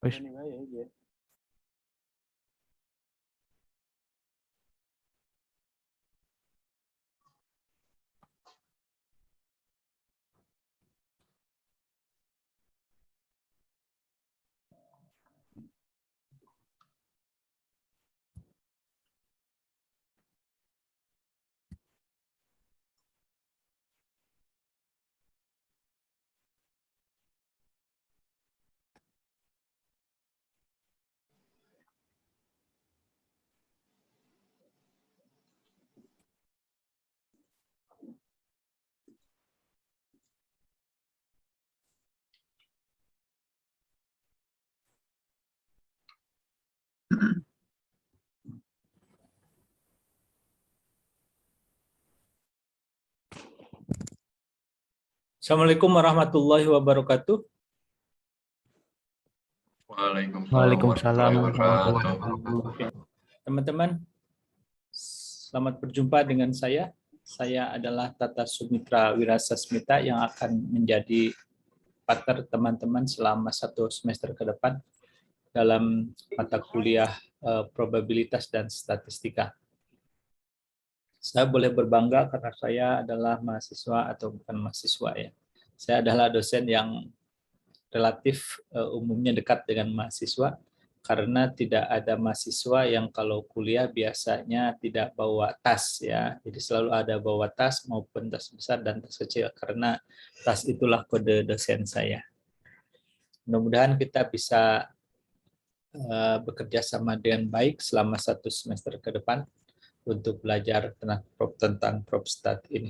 Wis. Assalamualaikum warahmatullahi wabarakatuh. Waalaikumsalam warahmatullahi wabarakatuh. Teman-teman, selamat berjumpa dengan saya. Saya adalah Tata Sumitra Wirasasmita yang akan menjadi partner teman-teman selama 1 semester ke depan dalam mata kuliah probabilitas dan statistika. Saya boleh berbangga karena saya adalah mahasiswa atau bukan mahasiswa ya. Saya adalah dosen yang relatif umumnya dekat dengan mahasiswa karena tidak ada mahasiswa yang kalau kuliah biasanya tidak bawa tas ya. Jadi selalu ada bawa tas maupun tas besar dan tas kecil karena tas itulah kode dosen saya. Mudah-mudahan kita bisa bekerja sama dengan baik selama 1 semester ke depan untuk belajar tentang PropStat ini.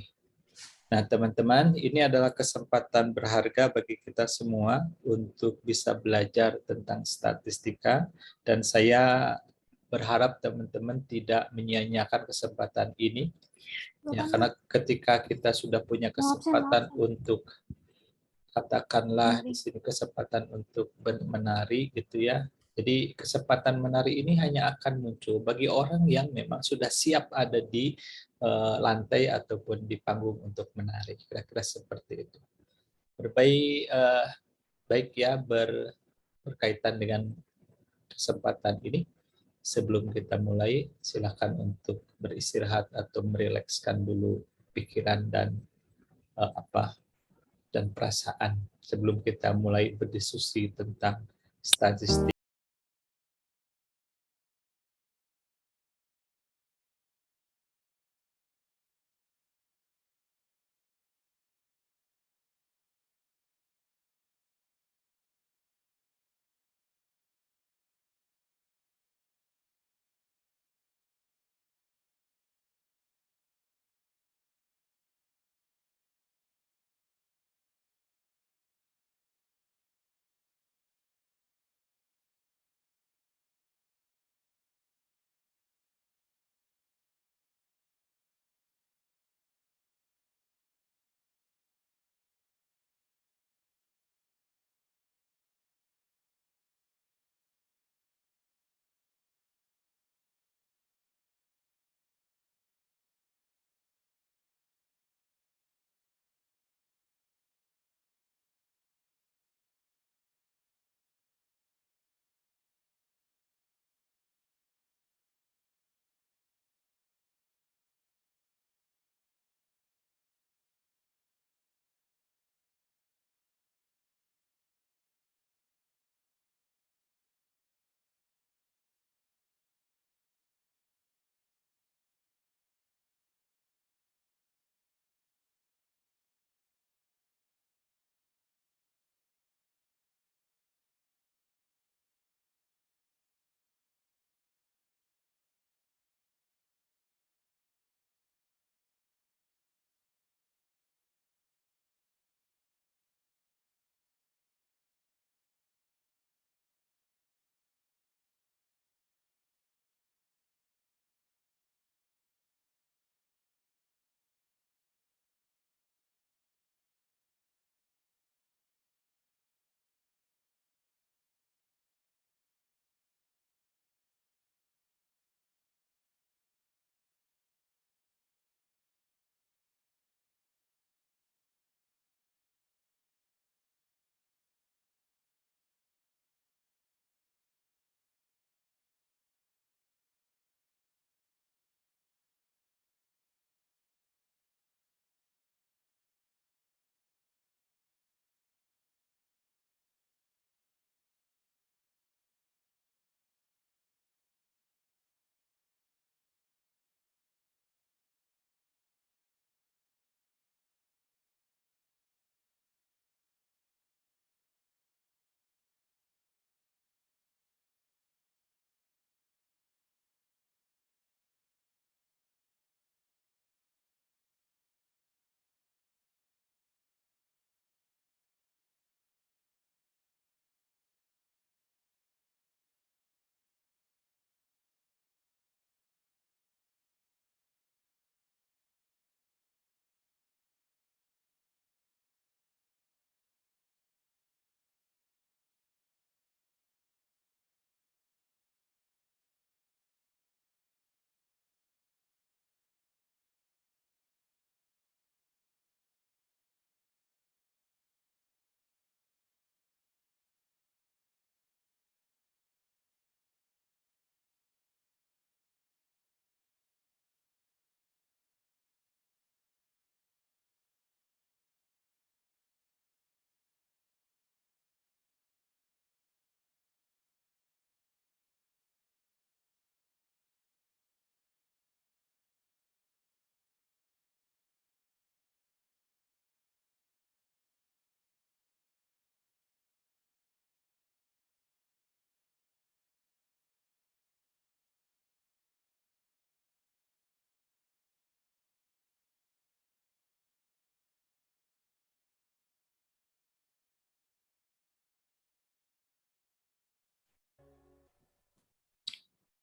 Nah, teman-teman, ini adalah kesempatan berharga bagi kita semua untuk bisa belajar tentang statistika, dan saya berharap teman-teman tidak menyia-nyiakan kesempatan ini, ya, karena ketika kita sudah punya kesempatan untuk, katakanlah di sini kesempatan untuk menari gitu ya, jadi kesempatan menari ini hanya akan muncul bagi orang yang memang sudah siap ada di lantai ataupun di panggung untuk menari. Kira-kira seperti itu. Baik ya berkaitan dengan kesempatan ini. Sebelum kita mulai, silakan untuk beristirahat atau merilekskan dulu pikiran dan perasaan sebelum kita mulai berdiskusi tentang statistik.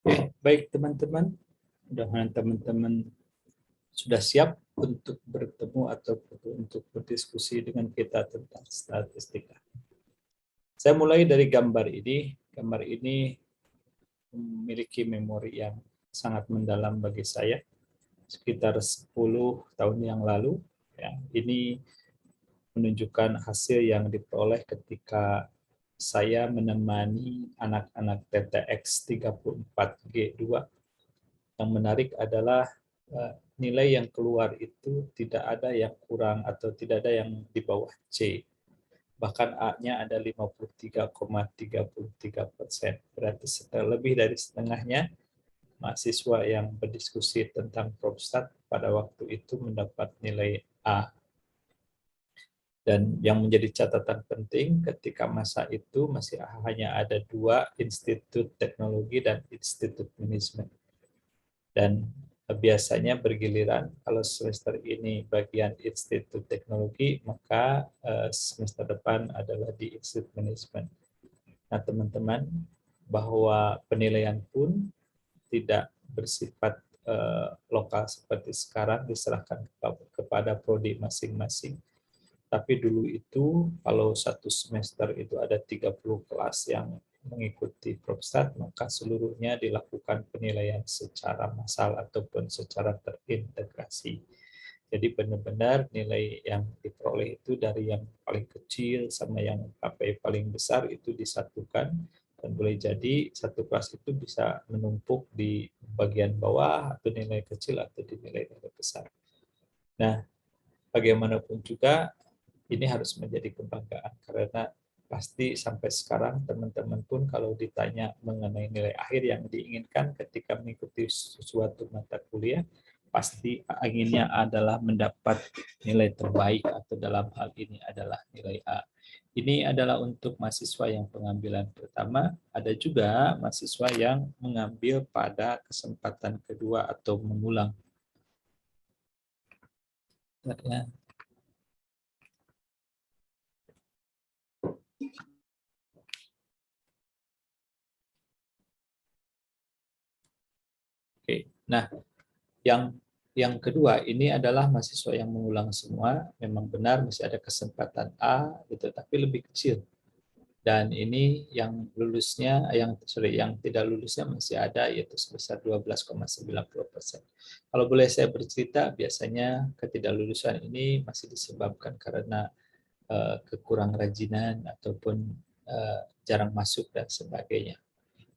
Oke, baik teman-teman, mudah-mudahan teman-teman sudah siap untuk bertemu atau untuk berdiskusi dengan kita tentang statistika. Saya mulai dari gambar ini. Gambar ini memiliki memori yang sangat mendalam bagi saya. Sekitar 10 tahun yang lalu, ya, ini menunjukkan hasil yang diperoleh ketika saya menemani anak-anak TTX 34G2. Yang menarik adalah nilai yang keluar itu tidak ada yang kurang atau tidak ada yang di bawah C. Bahkan A-nya ada 53,33%. Berarti lebih dari setengahnya mahasiswa yang berdiskusi tentang ProbStat pada waktu itu mendapat nilai A. Dan yang menjadi catatan penting ketika masa itu masih hanya ada 2 institut teknologi dan institut manajemen. Dan biasanya bergiliran, kalau semester ini bagian institut teknologi, maka semester depan adalah di institut manajemen. Nah teman-teman, bahwa penilaian pun tidak bersifat lokal seperti sekarang, diserahkan kepada prodi masing-masing. Tapi dulu itu kalau satu semester itu ada 30 kelas yang mengikuti ProbStat, maka seluruhnya dilakukan penilaian secara massal ataupun secara terintegrasi. Jadi benar-benar nilai yang diperoleh itu dari yang paling kecil sama yang sampai paling besar itu disatukan, dan boleh jadi satu kelas itu bisa menumpuk di bagian bawah atau nilai kecil atau di nilai besar. Nah, bagaimanapun juga ini harus menjadi kebanggaan, karena pasti sampai sekarang teman-teman pun kalau ditanya mengenai nilai akhir yang diinginkan ketika mengikuti suatu mata kuliah, pasti inginnya adalah mendapat nilai terbaik atau dalam hal ini adalah nilai A. Ini adalah untuk mahasiswa yang pengambilan pertama, ada juga mahasiswa yang mengambil pada kesempatan kedua atau mengulang. Ya. Oke, nah yang kedua ini adalah mahasiswa yang mengulang semua. Memang benar masih ada kesempatan A, gitu, tapi lebih kecil. Dan ini yang lulusnya, yang tidak lulusnya masih ada, yaitu sebesar 12,90%. Kalau boleh saya bercerita, biasanya ketidaklulusan ini masih disebabkan karena kekurang rajinan ataupun jarang masuk dan sebagainya.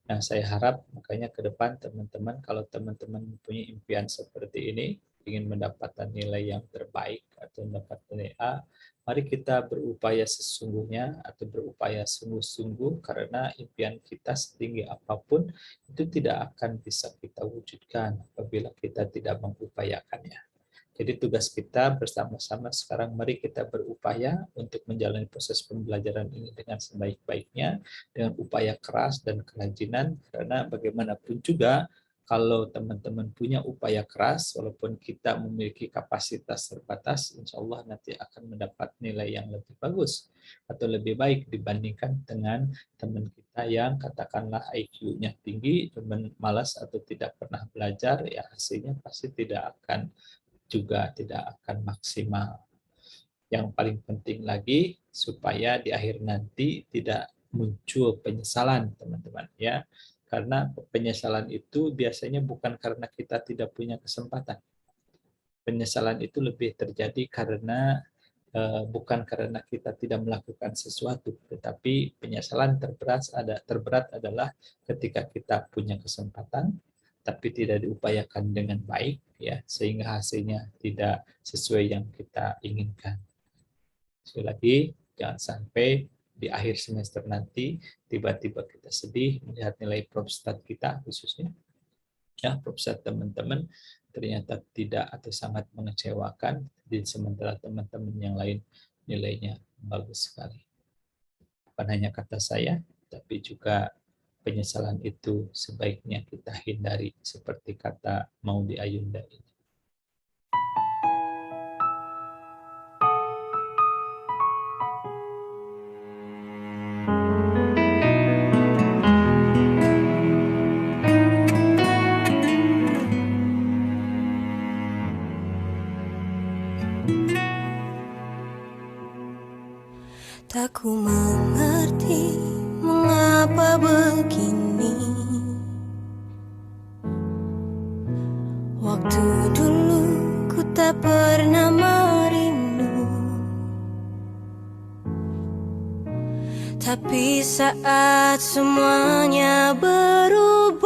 Nah, saya harap makanya ke depan teman-teman, kalau teman-teman mempunyai impian seperti ini, ingin mendapatkan nilai yang terbaik atau mendapat nilai A, mari kita berupaya sesungguhnya atau berupaya sungguh-sungguh, karena impian kita setinggi apapun itu tidak akan bisa kita wujudkan apabila kita tidak mengupayakannya. Jadi tugas kita bersama-sama sekarang, mari kita berupaya untuk menjalani proses pembelajaran ini dengan sebaik-baiknya, dengan upaya keras dan kerajinan, karena bagaimanapun juga kalau teman-teman punya upaya keras, walaupun kita memiliki kapasitas terbatas, insya Allah nanti akan mendapat nilai yang lebih bagus atau lebih baik dibandingkan dengan teman kita yang katakanlah IQ-nya tinggi, cuman malas atau tidak pernah belajar, ya hasilnya pasti tidak akan maksimal. Yang paling penting lagi supaya di akhir nanti tidak muncul penyesalan, teman-teman, ya. Karena penyesalan itu biasanya bukan karena kita tidak punya kesempatan. Penyesalan itu lebih terjadi karena bukan karena kita tidak melakukan sesuatu, tetapi penyesalan terberat adalah ketika kita punya kesempatan tapi tidak diupayakan dengan baik, ya, sehingga hasilnya tidak sesuai yang kita inginkan. Sekali lagi, jangan sampai di akhir semester nanti tiba-tiba kita sedih melihat nilai ProbStat kita khususnya, ya, ProbStat teman-teman ternyata tidak atau sangat mengecewakan, di sementara teman-teman yang lain nilainya bagus sekali. Bukan hanya kata saya, tapi juga penyesalan itu sebaiknya kita hindari, seperti kata Maudy Ayunda ini. Tak ku mengerti mengapa begini. Waktu dulu ku tak pernah merindu, tapi saat semuanya berubah,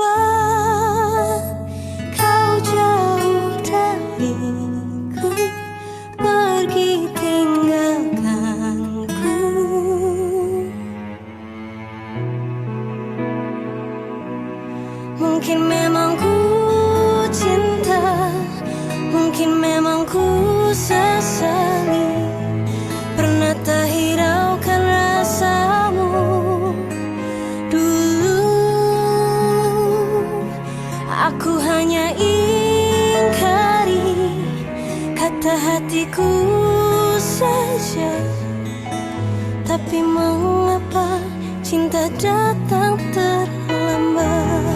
kau jauh dariku, pergi tinggalkanku. Mungkin memang ku cinta, mungkin memang ku sesali, pernah tak hiraukan rasamu dulu. Aku hanya ingkari kata hatiku saja, tapi mengapa cinta datang terlambat?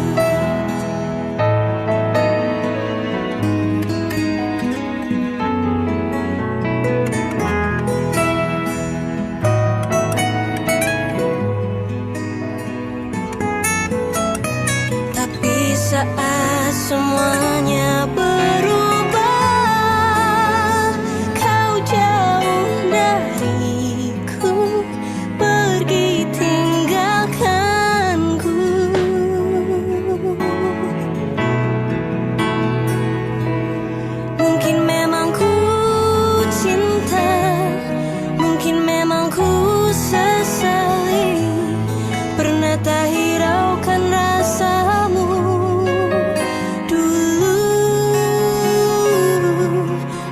Saat semuanya berubah, kau jauh dariku, pergi tinggalkanku. Mungkin memang ku cinta, mungkin memang ku sesali, pernah tak hiraukan rasamu.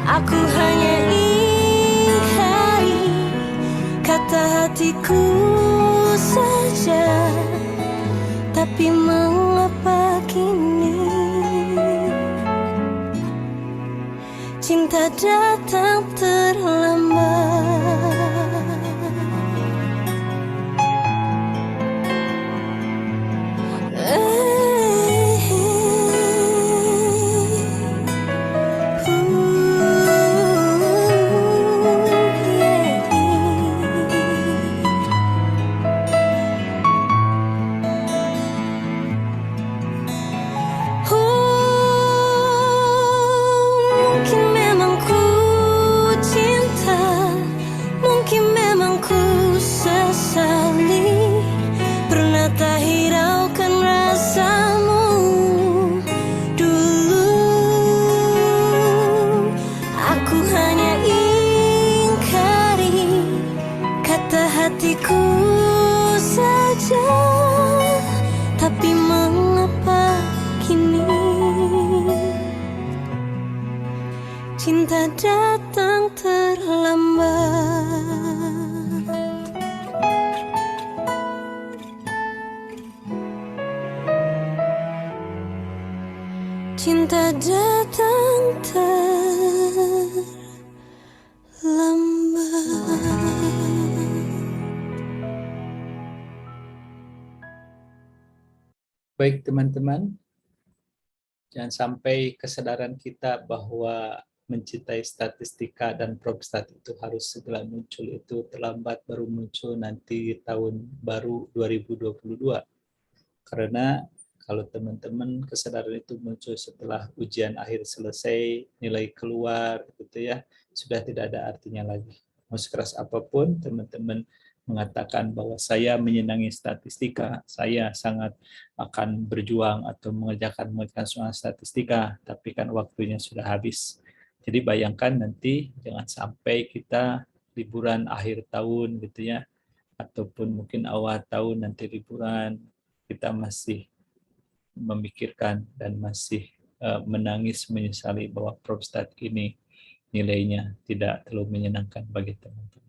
Aku hanya ingkari kata hatiku saja, tapi mengapa kini cinta datang terlambat? Hatiku saja, tapi mengapa kini cinta datang terlambat? Cinta datang terlambat. Baik teman-teman, jangan sampai kesadaran kita bahwa mencintai statistika dan Probstat itu harus segera muncul, itu terlambat baru muncul nanti tahun baru 2022. Karena kalau teman-teman kesadaran itu muncul setelah ujian akhir selesai, nilai keluar gitu ya, sudah tidak ada artinya lagi. Mau sekeras apapun teman-teman mengatakan bahwa saya menyenangi statistika, saya sangat akan berjuang atau mengerjakan soal statistika, tapi kan waktunya sudah habis. Jadi bayangkan nanti jangan sampai kita liburan akhir tahun gitu ya, ataupun mungkin awal tahun nanti liburan, kita masih memikirkan dan masih menangis menyesali bahwa Probstat ini nilainya tidak terlalu menyenangkan bagi teman-teman.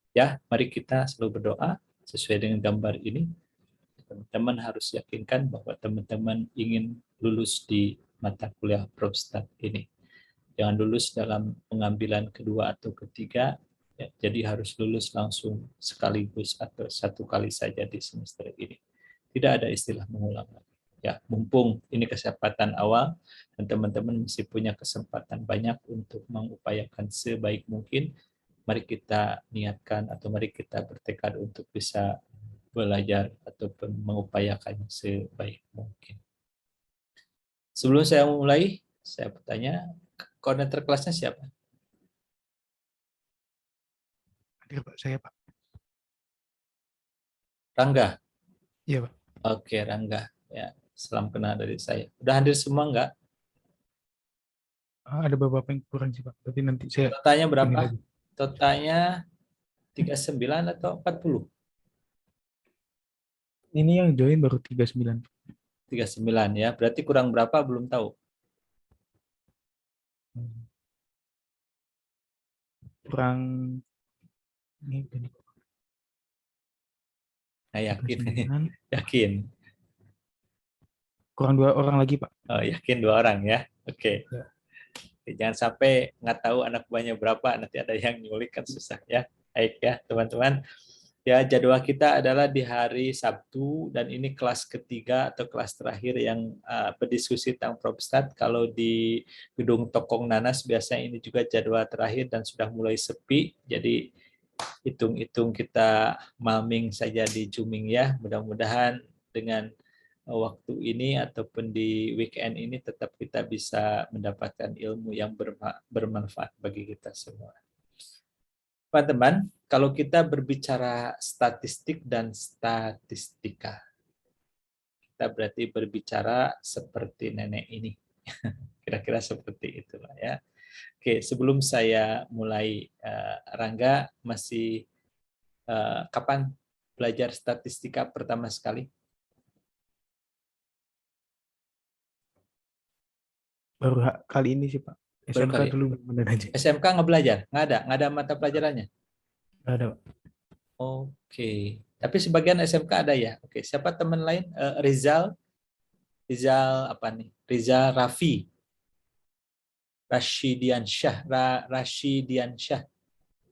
Ya, mari kita selalu berdoa sesuai dengan gambar ini. Teman-teman harus yakinkan bahwa teman-teman ingin lulus di mata kuliah Probstat ini. Jangan lulus dalam pengambilan kedua atau ketiga, ya, jadi harus lulus langsung sekaligus atau satu kali saja di semester ini. Tidak ada istilah mengulang lagi. Ya, mumpung ini kesempatan awal dan teman-teman masih punya kesempatan banyak untuk mengupayakan sebaik mungkin, mari kita niatkan atau mari kita bertekad untuk bisa belajar ataupun mengupayakannya sebaik mungkin. Sebelum saya mulai, saya bertanya, koordinator kelasnya siapa? Hadir Pak, saya Pak. Rangga. Iya Pak. Oke, Rangga. Ya, salam kenal dari saya. Udah hadir semua enggak? Ada beberapa yang kurang sih Pak, tapi nanti saya Totalnya ini berapa? lagi. Totalnya 39 atau 40? Ini yang join baru 39. 39 ya. Berarti kurang berapa belum tahu. Kurang ini tadi Nah, yakin. 39. Yakin. Kurang 2 orang lagi Pak. Oh, yakin 2 orang ya. Oke. Ya. Jangan sampai nggak tahu anak buahnya berapa, nanti ada yang nyulik kan susah ya. Baik ya, teman-teman. Ya, jadwal kita adalah di hari Sabtu dan ini kelas ketiga atau kelas terakhir yang berdiskusi tentang Probstat. Kalau di gedung Tokong Nanas biasanya ini juga jadwal terakhir dan sudah mulai sepi. Jadi hitung-hitung kita malming saja di Zooming ya. Mudah-mudahan dengan waktu ini ataupun di weekend ini tetap kita bisa mendapatkan ilmu yang bermanfaat bagi kita semua. Teman-teman, kalau kita berbicara statistik dan statistika, kita berarti berbicara seperti nenek ini. Kira-kira seperti itulah ya. Oke, sebelum saya mulai, Rangga masih kapan belajar statistika pertama sekali? Baru kali ini sih Pak. Baru SMK kali. dulu bener aja. SMK nggak belajar? Nggak ada mata pelajarannya? Nggak ada Pak. Oke, tapi sebagian SMK ada ya. Oke, siapa teman lain? Rizal apa nih? Rizal Raffi, Rashidiansyah.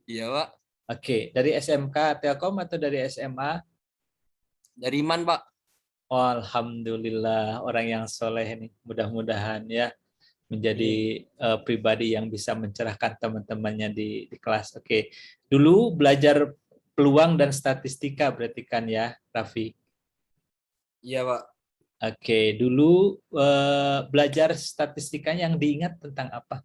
Iya, Pak. Oke, dari SMK Telkom atau dari SMA? Dari Iman, Pak. Oh, alhamdulillah, orang yang soleh nih. Mudah-mudahan ya menjadi pribadi yang bisa mencerahkan teman-temannya di kelas. Oke, dulu belajar peluang dan statistika berarti kan ya, Raffi? Iya, Pak. Oke, dulu belajar statistikanya yang diingat tentang apa?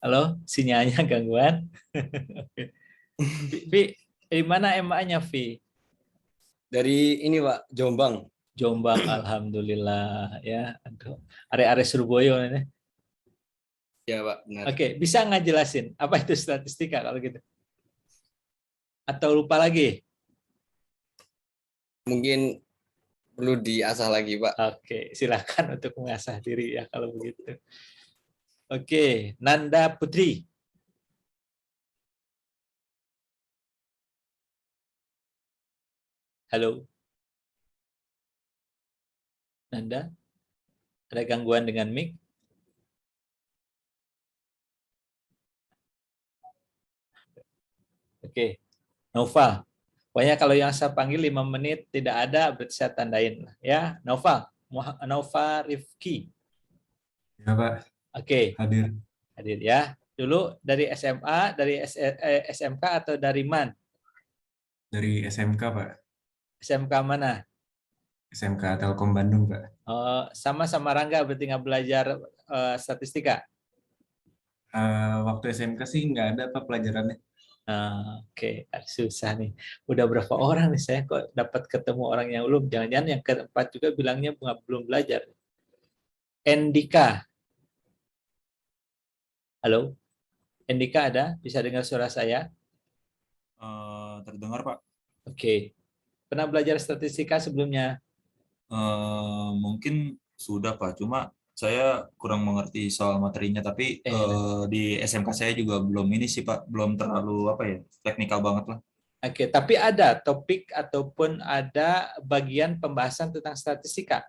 Halo, sinyalnya gangguan. Vi, di mana MA-nya, Vi? Dari ini, Pak, Jombang. Jombang, alhamdulillah ya. Aduh, are-are Surabaya ini. Iya, Pak, benar. Oke, bisa nggak jelasin apa itu statistika kalau gitu? Atau lupa lagi? Mungkin perlu diasah lagi, Pak. Oke, silakan untuk mengasah diri ya kalau begitu. Oke, Nanda Putri. Halo. Nanda, ada gangguan dengan mic? Oke, Nova. Pokoknya kalau yang saya panggil 5 menit tidak ada, berarti saya tandain. Ya, Nova. Nova Rifki. Ya Pak, Oke, hadir. hadir ya. Dulu dari SMA, dari SMK atau dari MAN? Dari SMK Pak, SMK mana? SMK Telkom Bandung Pak. Sama-sama Rangga berarti nggak belajar statistika? Waktu SMK sih nggak ada Pak pelajarannya. Oke, susah nih. Udah berapa orang nih saya kok dapat ketemu orang yang belum. Jangan-jangan yang keempat juga bilangnya belum belajar. Endika. Halo? Endika ada? Bisa dengar suara saya? Terdengar Pak. Oke. Pernah belajar statistika sebelumnya? Mungkin sudah Pak, cuma saya kurang mengerti soal materinya, tapi di SMK saya juga belum ini sih Pak, belum terlalu apa ya, teknikal banget lah. Oke, tapi ada topik ataupun ada bagian pembahasan tentang statistika?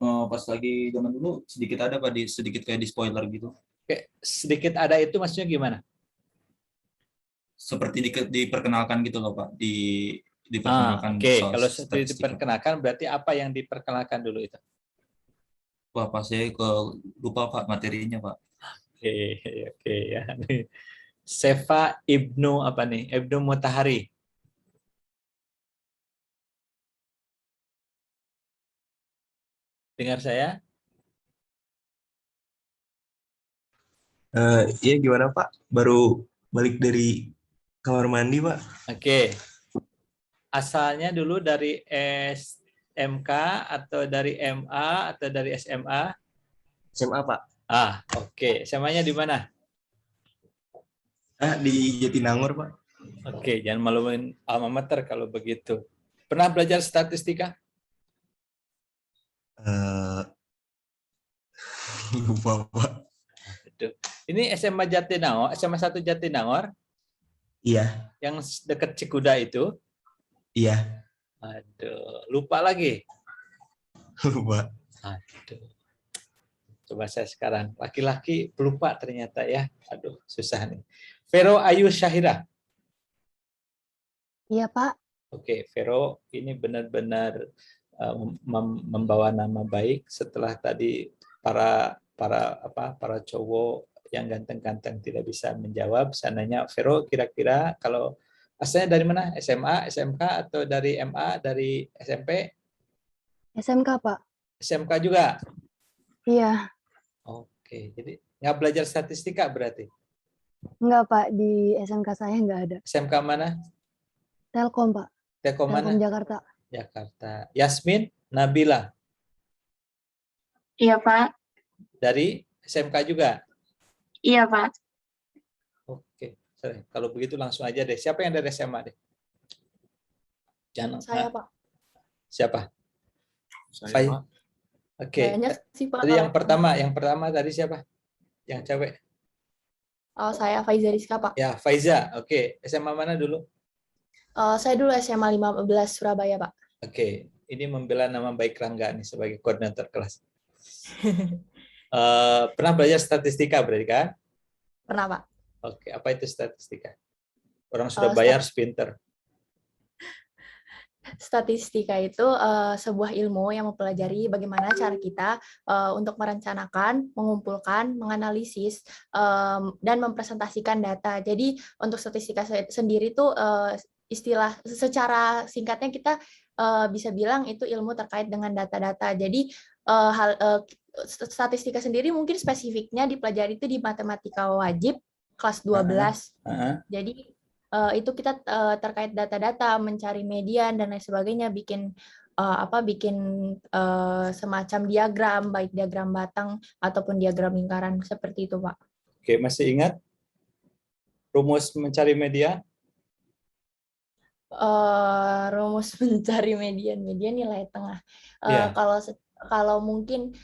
Pas lagi zaman dulu sedikit ada Pak, sedikit kayak di spoiler gitu. Oke, sedikit ada itu maksudnya gimana? Seperti diperkenalkan gitu loh Pak, di diperkenalkan Oke. soal Kalau statistika. diperkenalkan berarti apa yang diperkenalkan dulu itu? Wah, pas saya lupa Pak materinya Pak. Oke, oke ya. Seva Ibnu apa nih? Ibnu Mutahari. Dengar saya? Iya gimana Pak? Baru balik dari kamar mandi Pak. Oke. Asalnya dulu dari SMK atau dari MA atau dari SMA? SMA Pak. Oke. SMA-nya di mana? Di Jatinangor Pak. Oke, jangan maluin alma mater kalau begitu. Pernah belajar statistika? Eh, lupa Pak. Aduh. Ini SMA Jatinangor, SMA 1 Jatinangor Iya, yang dekat Cikuda itu. iya. Aduh, lupa lagi. Lupa. Aduh. Coba saya sekarang. Laki-laki pelupa ternyata ya. Aduh, susah nih. Vero Ayu Syahira. Iya, Pak. Oke, Vero ini benar-benar membawa nama baik setelah tadi para cowok yang ganteng-ganteng tidak bisa menjawab. Sananya Vero kira-kira kalau asalnya dari mana? SMA, SMK atau dari MA, dari SMP? SMK, Pak. SMK juga. Iya. Oke, jadi nggak belajar statistika berarti? Enggak, Pak. Di SMK saya nggak ada. SMK mana? Telkom, Pak. Telkom mana? Telkom Jakarta. Jakarta. Yasmin Nabila. Iya, Pak. Dari SMK juga? Iya, Pak. Oke. Sorry. Kalau begitu langsung aja deh. Siapa yang dari SMA deh? Jangan. Saya, Pak. Siapa? Saya, Fai. Pak. Oke. Banyak sih, Pak. Tadi yang pertama tadi siapa? Yang cewek? Saya Faiza Rizka, Pak. Ya, Faiza. Oke. SMA mana dulu? Saya dulu SMA 15 Surabaya, Pak. Oke. Ini membela nama baik Rangga nih sebagai koordinator kelas. Pernah belajar statistika berarti kan? Pernah, Pak. Oke. Apa itu statistika? Orang sudah bayar pinter. Statistika itu sebuah ilmu yang mempelajari bagaimana cara kita untuk merencanakan, mengumpulkan, menganalisis, dan mempresentasikan data. Jadi untuk statistika sendiri itu istilah secara singkatnya kita bisa bilang itu ilmu terkait dengan data-data. Jadi statistika sendiri mungkin spesifiknya dipelajari itu di matematika wajib kelas 12. Jadi itu kita terkait data-data, mencari median dan lain sebagainya, bikin semacam diagram, baik diagram batang ataupun diagram lingkaran seperti itu, Pak. Oke, masih ingat rumus mencari median? Rumus mencari median nilai tengah. Yeah. Kalau mungkin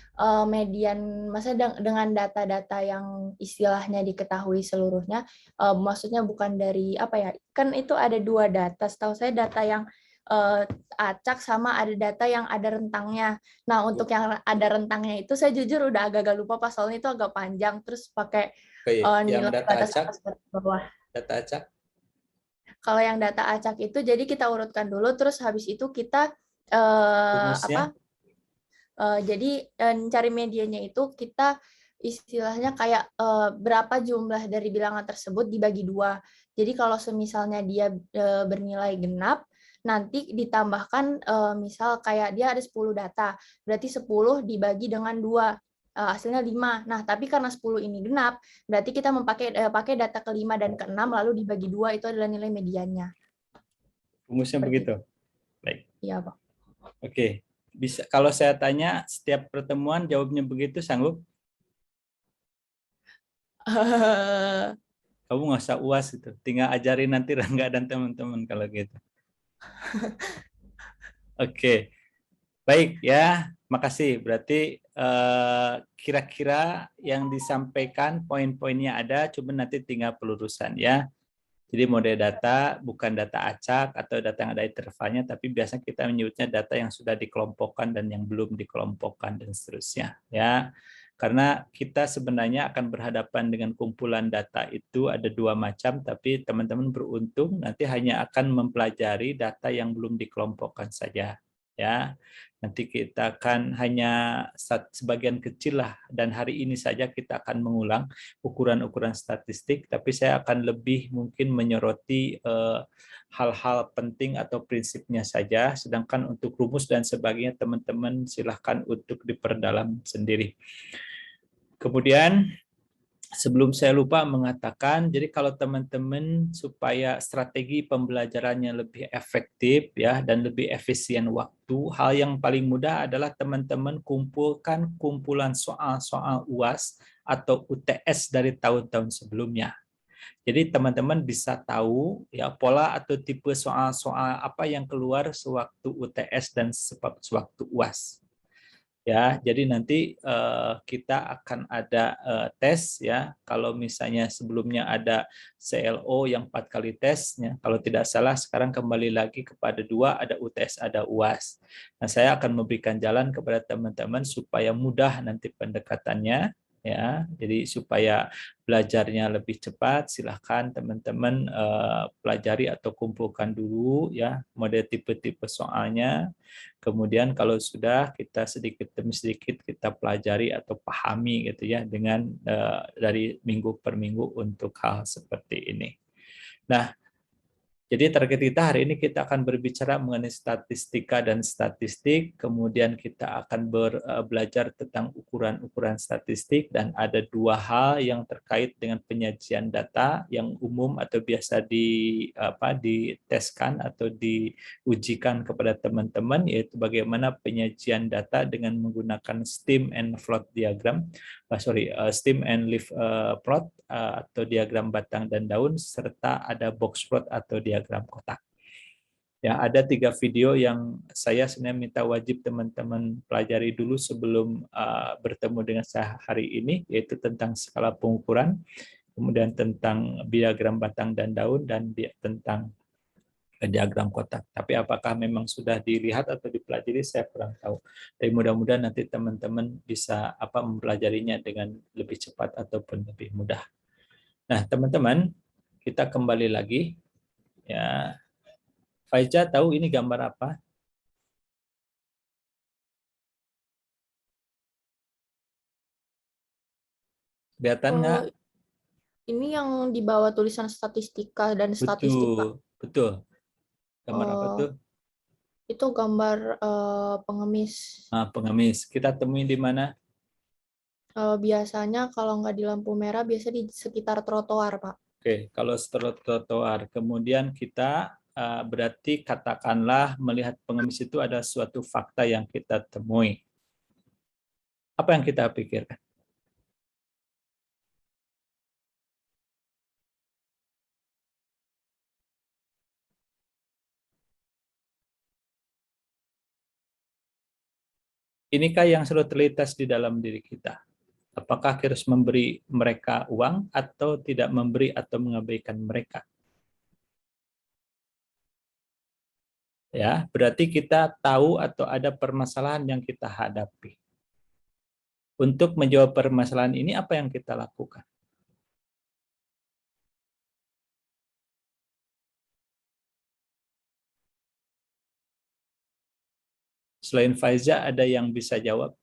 median, maksudnya dengan data-data yang istilahnya diketahui seluruhnya, maksudnya bukan dari apa ya? Kan itu ada dua data. Setahu saya data yang acak sama ada data yang ada rentangnya. Nah, untuk yang ada rentangnya itu saya jujur udah agak-agak lupa Pak, soalnya itu agak panjang, terus pakai nilai data batas acak, atas batas bawah. Data acak? Kalau yang data acak itu jadi kita urutkan dulu, terus habis itu kita jadi cari medianya itu kita istilahnya kayak berapa jumlah dari bilangan tersebut dibagi 2. Jadi kalau semisalnya dia bernilai genap, nanti ditambahkan misal kayak dia ada 10 data, berarti 10 dibagi dengan 2. Hasilnya 5. Nah, tapi karena 10 ini genap, berarti kita pakai data ke-5 dan ke-6 lalu dibagi 2, itu adalah nilai mediannya. Rumusnya begitu. Baik. Iya, Pak. Oke. Bisa kalau saya tanya setiap pertemuan jawabnya begitu, sanggup? Kamu nggak usah UAS itu. Tinggal ajarin nanti Rangga dan teman-teman kalau gitu. Oke. Baik ya, makasih. Berarti kira-kira yang disampaikan poin-poinnya ada, cuma nanti tinggal pelurusan ya. Jadi mode data bukan data acak atau data yang ada intervalnya, tapi biasanya kita menyebutnya data yang sudah dikelompokkan dan yang belum dikelompokkan dan seterusnya. Ya, karena kita sebenarnya akan berhadapan dengan kumpulan data itu ada dua macam, tapi teman-teman beruntung nanti hanya akan mempelajari data yang belum dikelompokkan saja. Ya, nanti kita akan hanya sebagian kecil lah, dan hari ini saja kita akan mengulang ukuran-ukuran statistik, tapi saya akan lebih mungkin menyoroti hal-hal penting atau prinsipnya saja, sedangkan untuk rumus dan sebagainya teman-teman silahkan untuk diperdalam sendiri. Kemudian sebelum saya lupa mengatakan, jadi kalau teman-teman supaya strategi pembelajarannya lebih efektif ya dan lebih efisien waktu, hal yang paling mudah adalah teman-teman kumpulkan kumpulan soal-soal UAS atau UTS dari tahun-tahun sebelumnya. Jadi teman-teman bisa tahu ya pola atau tipe soal-soal apa yang keluar sewaktu UTS dan sewaktu UAS. Ya, jadi nanti kita akan ada tes ya. Kalau misalnya sebelumnya ada CLO yang 4 kali tesnya, kalau tidak salah sekarang kembali lagi kepada 2, ada UTS, ada UAS. Nah, saya akan memberikan jalan kepada teman-teman supaya mudah nanti pendekatannya ya. Jadi supaya belajarnya lebih cepat, silahkan teman-teman pelajari atau kumpulkan dulu ya model tipe-tipe soalnya. Kemudian kalau sudah kita sedikit demi sedikit kita pelajari atau pahami gitu ya dengan dari minggu per minggu untuk hal seperti ini. Nah, jadi target kita hari ini kita akan berbicara mengenai statistika dan statistik, kemudian kita akan belajar tentang ukuran-ukuran statistik, dan ada 2 hal yang terkait dengan penyajian data yang umum atau biasa diteskan atau diujikan kepada teman-teman, yaitu bagaimana penyajian data dengan menggunakan stem and float diagram, stem and leaf plot atau diagram batang dan daun, serta ada box plot atau diagram kotak. Ya, ada 3 video yang saya sebenarnya minta wajib teman-teman pelajari dulu sebelum bertemu dengan saya hari ini, yaitu tentang skala pengukuran, kemudian tentang diagram batang dan daun, dan tentang diagram kotak. Tapi apakah memang sudah dilihat atau dipelajari, saya kurang tahu. Tapi mudah-mudahan nanti teman-teman bisa mempelajarinya dengan lebih cepat ataupun lebih mudah. Nah, teman-teman, kita kembali lagi. Ya, Faiza tahu ini gambar apa? Kelihatan nggak? Ini yang di bawah tulisan statistika dan statistik, Pak. Betul. Gambar apa tuh? Itu gambar pengemis. Nah, pengemis. Kita temuin di mana? Biasanya kalau nggak di lampu merah, biasa di sekitar trotoar, Pak. Oke, kalau trotoar. Kemudian kita berarti katakanlah melihat pengemis itu ada suatu fakta yang kita temui. Apa yang kita pikirkan? Inikah yang selalu terlintas di dalam diri kita? Apakah harus memberi mereka uang atau tidak memberi atau mengabaikan mereka? Ya, berarti kita tahu atau ada permasalahan yang kita hadapi. Untuk menjawab permasalahan ini, apa yang kita lakukan? Selain Faiza, ada yang bisa jawab?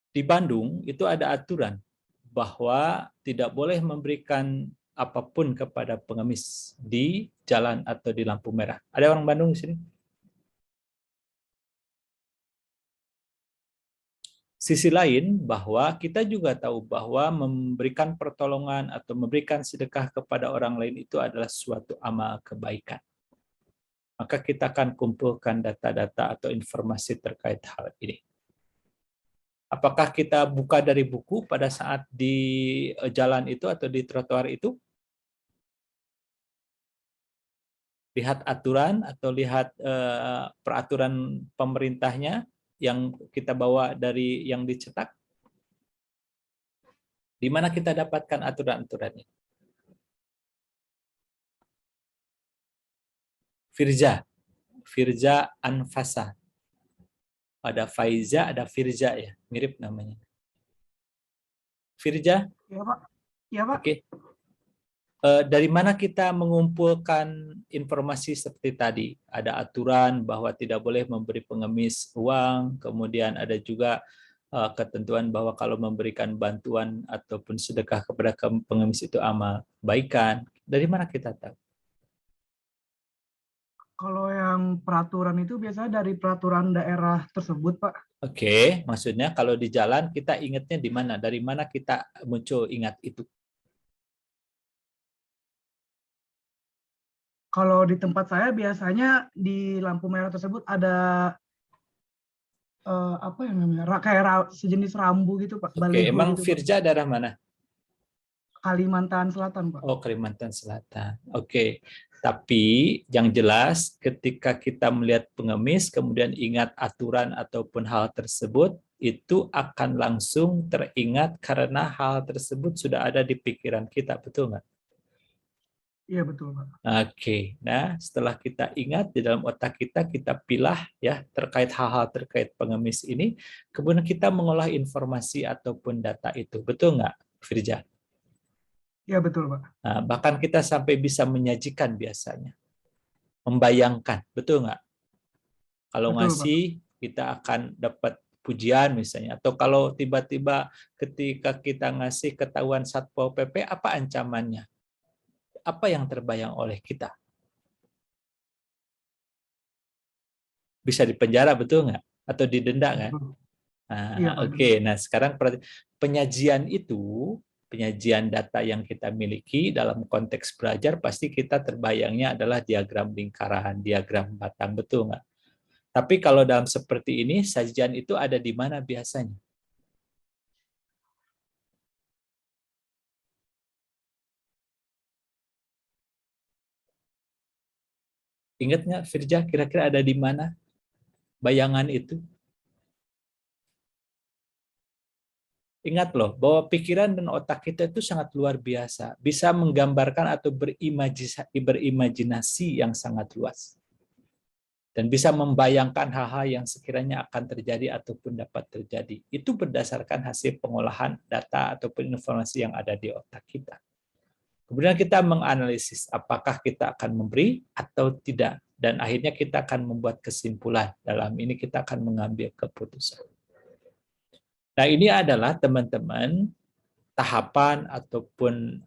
Di Bandung itu ada aturan bahwa tidak boleh memberikan apapun kepada pengemis di jalan atau di lampu merah. Ada orang Bandung di sini? Sisi lain bahwa kita juga tahu bahwa memberikan pertolongan atau memberikan sedekah kepada orang lain itu adalah suatu amal kebaikan. Maka kita akan kumpulkan data-data atau informasi terkait hal ini. Apakah kita buka dari buku pada saat di jalan itu atau di trotoar itu? Lihat aturan atau lihat peraturan pemerintahnya yang kita bawa dari yang dicetak? Di mana kita dapatkan aturan-aturannya? Firja Anfasa. Ada Faiza, ada Firja ya, mirip namanya. Firja? Ya Pak. Ya Pak. Oke. Dari mana kita mengumpulkan informasi seperti tadi? Ada aturan bahwa tidak boleh memberi pengemis uang, kemudian ada juga ketentuan bahwa kalau memberikan bantuan ataupun sedekah kepada pengemis itu amal kebaikan. Dari mana kita tahu? Kalau yang peraturan itu biasanya dari peraturan daerah tersebut, Pak. Oke, maksudnya kalau di jalan kita ingatnya di mana? Dari mana kita muncul ingat itu? Kalau di tempat saya biasanya di lampu merah tersebut ada apa yang namanya? Kayak sejenis rambu gitu, Pak. Oke, Baliho emang gitu, Pak. Firja daerah mana? Kalimantan Selatan, Pak. Oh, Kalimantan Selatan. Oke. Tapi yang jelas ketika kita melihat pengemis kemudian ingat aturan ataupun hal tersebut, itu akan langsung teringat karena hal tersebut sudah ada di pikiran kita, betul nggak? Iya, betul, Pak. Oke. Nah, setelah kita ingat di dalam otak kita pilah ya terkait hal-hal terkait pengemis ini, kemudian kita mengolah informasi ataupun data itu, betul nggak, Firja? Iya, betul, Pak. Nah, bahkan kita sampai bisa menyajikan biasanya. Membayangkan, betul nggak? Kalau Betul, ngasih, kita akan dapat pujian misalnya. Atau kalau tiba-tiba ketika kita ngasih ketahuan Satpol PP, apa ancamannya? Apa yang terbayang oleh kita? Bisa dipenjara, betul nggak? Atau didenda, kan? Nah, Iya, Pak. oke. Nah, sekarang penyajian itu, penyajian data yang kita miliki dalam konteks belajar, pasti kita terbayangnya adalah diagram lingkaran, diagram batang, betul nggak? Tapi kalau dalam seperti ini, sajian itu ada di mana biasanya? Ingat nggak, Firja, kira-kira ada di mana bayangan itu? Ingat loh, bahwa pikiran dan otak kita itu sangat luar biasa. Bisa menggambarkan atau berimajinasi yang sangat luas. Dan bisa membayangkan hal-hal yang sekiranya akan terjadi ataupun dapat terjadi. Itu berdasarkan hasil pengolahan data ataupun informasi yang ada di otak kita. Kemudian kita menganalisis apakah kita akan memberi atau tidak. Dan akhirnya kita akan membuat kesimpulan. Dalam ini kita akan mengambil keputusan. Nah, ini adalah teman-teman tahapan ataupun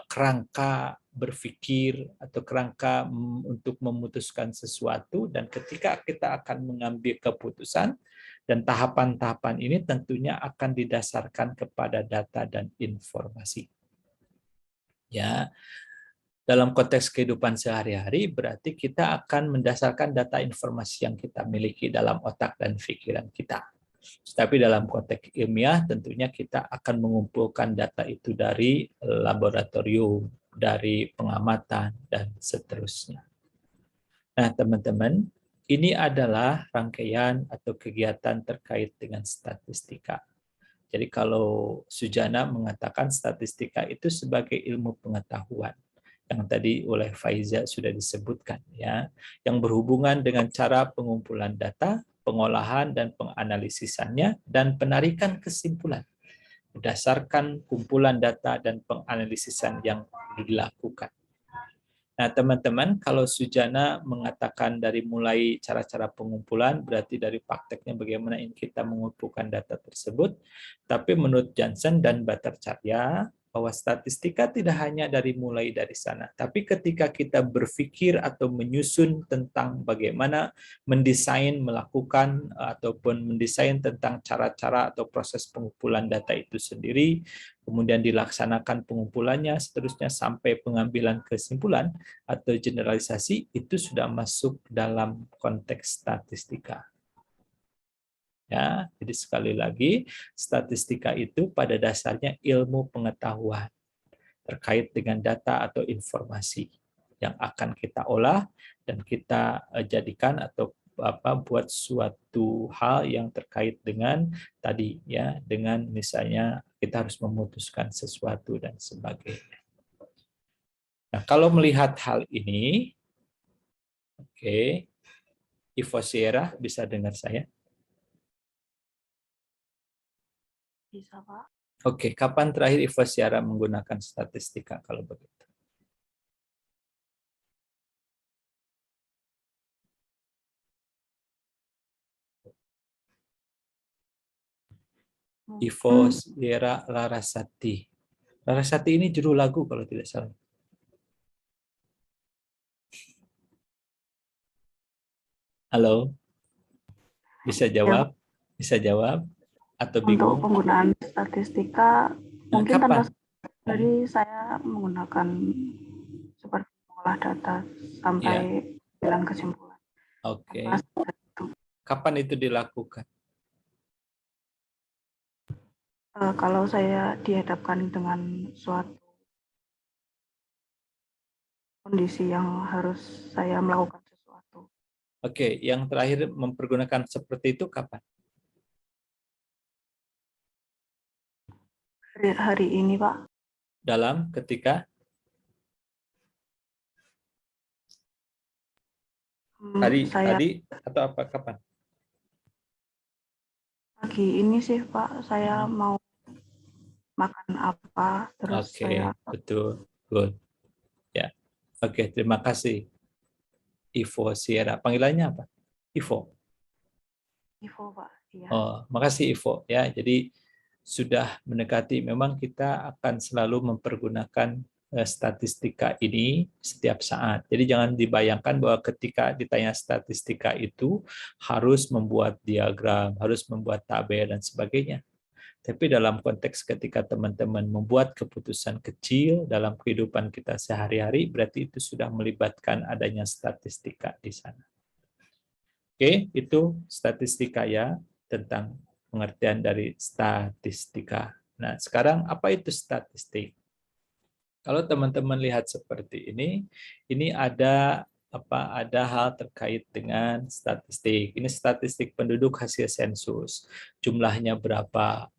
kerangka berpikir atau kerangka untuk memutuskan sesuatu, dan ketika kita akan mengambil keputusan dan tahapan-tahapan ini tentunya akan didasarkan kepada data dan informasi. Ya. Dalam konteks kehidupan sehari-hari berarti kita akan mendasarkan data informasi yang kita miliki dalam otak dan pikiran kita. Tapi dalam konteks ilmiah tentunya kita akan mengumpulkan data itu dari laboratorium, dari pengamatan, dan seterusnya. Nah, teman-teman, ini adalah rangkaian atau kegiatan terkait dengan statistika. Jadi kalau Sujana mengatakan statistika itu sebagai ilmu pengetahuan, yang tadi oleh Faiza sudah disebutkan, ya, yang berhubungan dengan cara pengumpulan data, pengolahan dan penganalisisannya, dan penarikan kesimpulan berdasarkan kumpulan data dan penganalisisan yang dilakukan. Nah, teman-teman, kalau Sujana mengatakan dari mulai cara-cara pengumpulan, berarti dari prakteknya bagaimana kita mengumpulkan data tersebut. Tapi menurut Johnson dan Bhattacharya, bahwa statistika tidak hanya mulai dari sana, tapi ketika kita berpikir atau menyusun tentang bagaimana mendesain, melakukan, ataupun mendesain tentang cara-cara atau proses pengumpulan data itu sendiri, kemudian dilaksanakan pengumpulannya, seterusnya sampai pengambilan kesimpulan atau generalisasi, itu sudah masuk dalam konteks statistika. Ya, jadi sekali lagi, statistika itu pada dasarnya ilmu pengetahuan terkait dengan data atau informasi yang akan kita olah dan kita jadikan atau buat suatu hal yang terkait dengan tadi ya, dengan misalnya kita harus memutuskan sesuatu dan sebagainya. Nah, kalau melihat hal ini, oke, Ivo Sierra bisa dengar saya? Bisa, Pak. Oke, kapan terakhir Ivo Sierra menggunakan statistika kalau begitu? Ivo Sierra Larasati. Larasati ini judul lagu kalau tidak salah. Halo? Bisa jawab? Bisa jawab? Atau Untuk bingung? penggunaan statistika, mungkin Kapan? tanpa dari saya menggunakan seperti mengolah data sampai bilang kesimpulan. Oke. Kapan itu dilakukan? Kalau saya dihadapkan dengan suatu kondisi yang harus saya melakukan sesuatu. Oke, yang terakhir mempergunakan seperti itu kapan? Hari ini, Pak. Dalam ketika? Tadi atau apa kapan? Pagi ini sih, Pak. Saya mau makan apa, terus saya... Betul. Good. Ya. Oke, terima kasih. Ivo Sierra. Panggilannya apa? Ivo. Ivo, Pak. Iya. Oh, makasih Ivo ya. Jadi sudah mendekati, memang kita akan selalu mempergunakan statistika ini setiap saat. Jadi jangan dibayangkan bahwa ketika ditanya statistika itu harus membuat diagram, harus membuat tabel dan sebagainya. Tapi dalam konteks ketika teman-teman membuat keputusan kecil dalam kehidupan kita sehari-hari, berarti itu sudah melibatkan adanya statistika di sana. Oke, itu statistika ya, tentang pengertian dari statistika. Nah, sekarang apa itu statistik? Kalau teman-teman lihat seperti ini ada hal terkait dengan statistik. Ini statistik penduduk hasil sensus. Jumlahnya berapa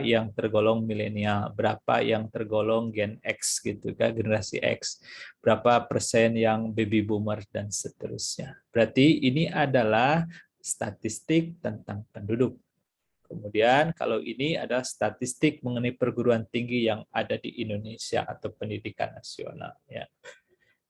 yang tergolong milenial, berapa yang tergolong Gen X gitu kan, generasi X, berapa persen yang baby boomer dan seterusnya. Berarti ini adalah statistik tentang penduduk. Kemudian kalau ini adalah statistik mengenai perguruan tinggi yang ada di Indonesia atau pendidikan nasional. Ya.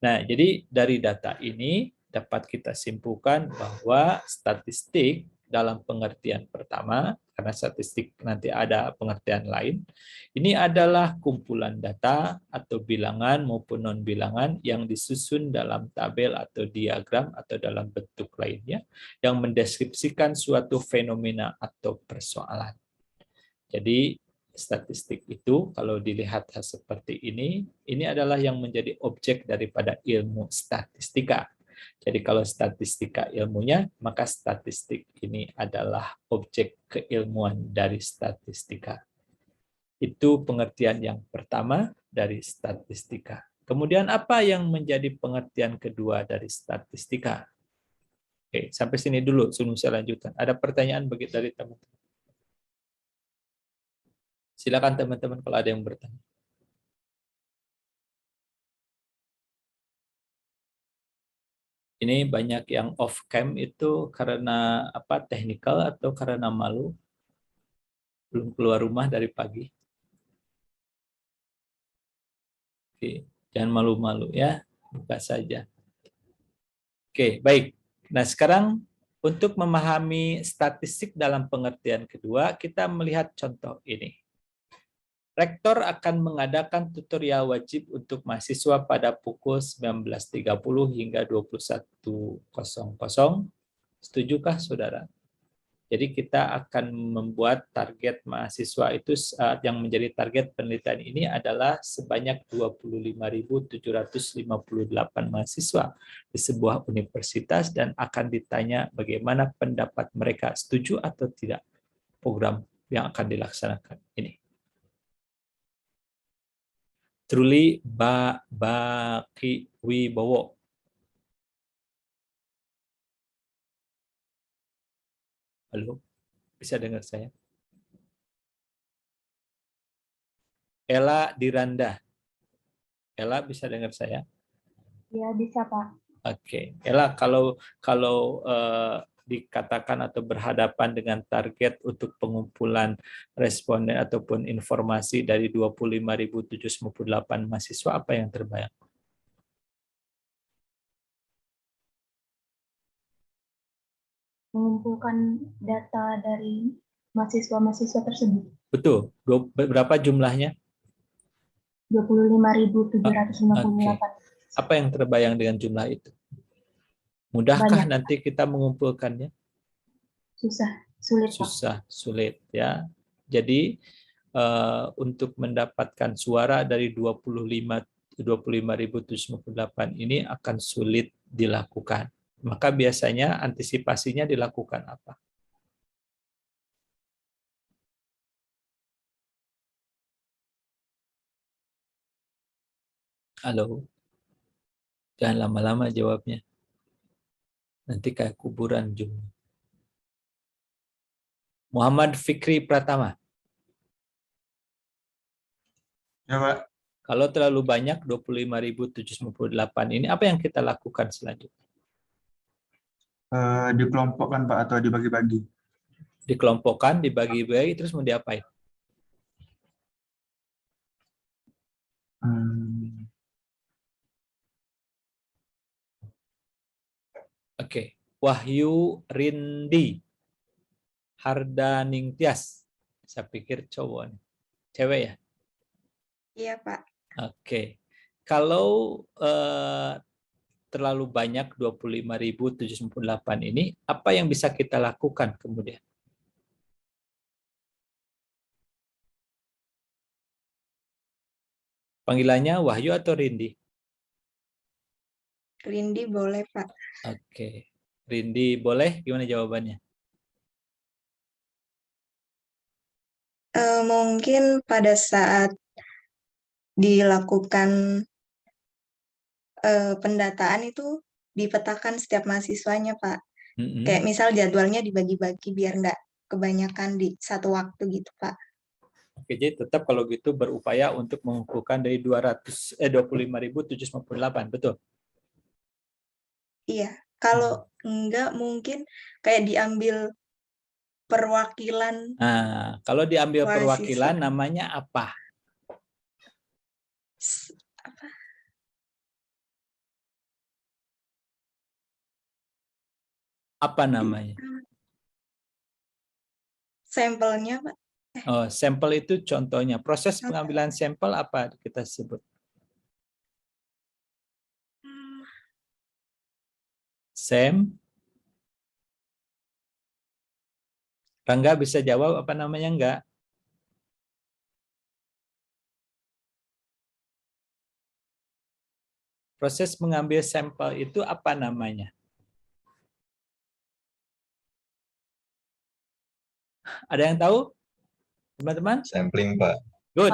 Nah, jadi dari data ini dapat kita simpulkan bahwa statistik dalam pengertian pertama, karena statistik nanti ada pengertian lain, ini adalah kumpulan data atau bilangan maupun non-bilangan yang disusun dalam tabel atau diagram atau dalam bentuk lainnya yang mendeskripsikan suatu fenomena atau persoalan. Jadi statistik itu kalau dilihat seperti ini adalah yang menjadi objek daripada ilmu statistika. Jadi kalau statistika ilmunya, maka statistik ini adalah objek keilmuan dari statistika. Itu pengertian yang pertama dari statistika. Kemudian apa yang menjadi pengertian kedua dari statistika? Oke, sampai sini dulu sebelum saya lanjutkan. Ada pertanyaan bagi dari teman-teman? Silakan teman-teman kalau ada yang bertanya. Ini banyak yang off cam itu karena apa? Technical atau karena malu? Belum keluar rumah dari pagi. Oke, jangan malu-malu ya, buka saja. Oke, baik. Nah, sekarang untuk memahami statistik dalam pengertian kedua, kita melihat contoh ini. Rektor akan mengadakan tutorial wajib untuk mahasiswa pada pukul 19.30 hingga 21.00. Setujukah, saudara? Jadi kita akan membuat target mahasiswa itu yang menjadi target penelitian ini adalah sebanyak 25.758 mahasiswa di sebuah universitas dan akan ditanya bagaimana pendapat mereka, setuju atau tidak program yang akan dilaksanakan ini. Truly Baki Wibowo. Halo, bisa dengar saya? Ella Diranda. Ella bisa dengar saya? Ya, bisa, Pak. Oke, Ella, kalau dikatakan atau berhadapan dengan target untuk pengumpulan responden ataupun informasi dari 25.758 mahasiswa, apa yang terbayang? Mengumpulkan data dari mahasiswa-mahasiswa tersebut. Betul. Berapa jumlahnya? 25.758. Apa yang terbayang dengan jumlah itu? Mudahkah Banyak. nanti kita mengumpulkannya? Sulit, Pak. Susah, sulit ya. Jadi untuk mendapatkan suara dari 25.758 ini akan sulit dilakukan. Maka biasanya antisipasinya dilakukan apa? Halo. Jangan lama-lama jawabnya. Nanti kayak kuburan jumlah. Muhammad Fikri Pratama. Ya, Pak. Kalau terlalu banyak 25.758 ini, apa yang kita lakukan selanjutnya? Dikelompokkan Pak atau dibagi-bagi? Dikelompokkan, dibagi-bagi, terus mau diapain? Oke, Wahyu Rindi Hardaningtyas. Saya pikir cowok nih. Cewek ya? Iya, Pak. Oke. Kalau terlalu banyak 25.798 ini, apa yang bisa kita lakukan kemudian? Panggilannya Wahyu atau Rindi? Rindi boleh, Pak. Oke. Rindi boleh? Gimana jawabannya? Mungkin pada saat dilakukan pendataan itu dipetakan setiap mahasiswanya, Pak. Kayak misal jadwalnya dibagi-bagi biar nggak kebanyakan di satu waktu gitu, Pak. Oke, jadi tetap kalau gitu berupaya untuk mengumpulkan dari 25.758, betul? Iya, kalau enggak mungkin kayak diambil perwakilan. Nah, kalau diambil mahasiswa. perwakilan namanya apa? Apa? Apa namanya? Sampelnya, Pak. Oh, sampel itu contohnya. Proses pengambilan sampel apa kita sebut? Rangga bisa jawab apa namanya enggak? Proses mengambil sampel itu apa namanya? Ada yang tahu? Teman-teman? Sampling, Pak. Good.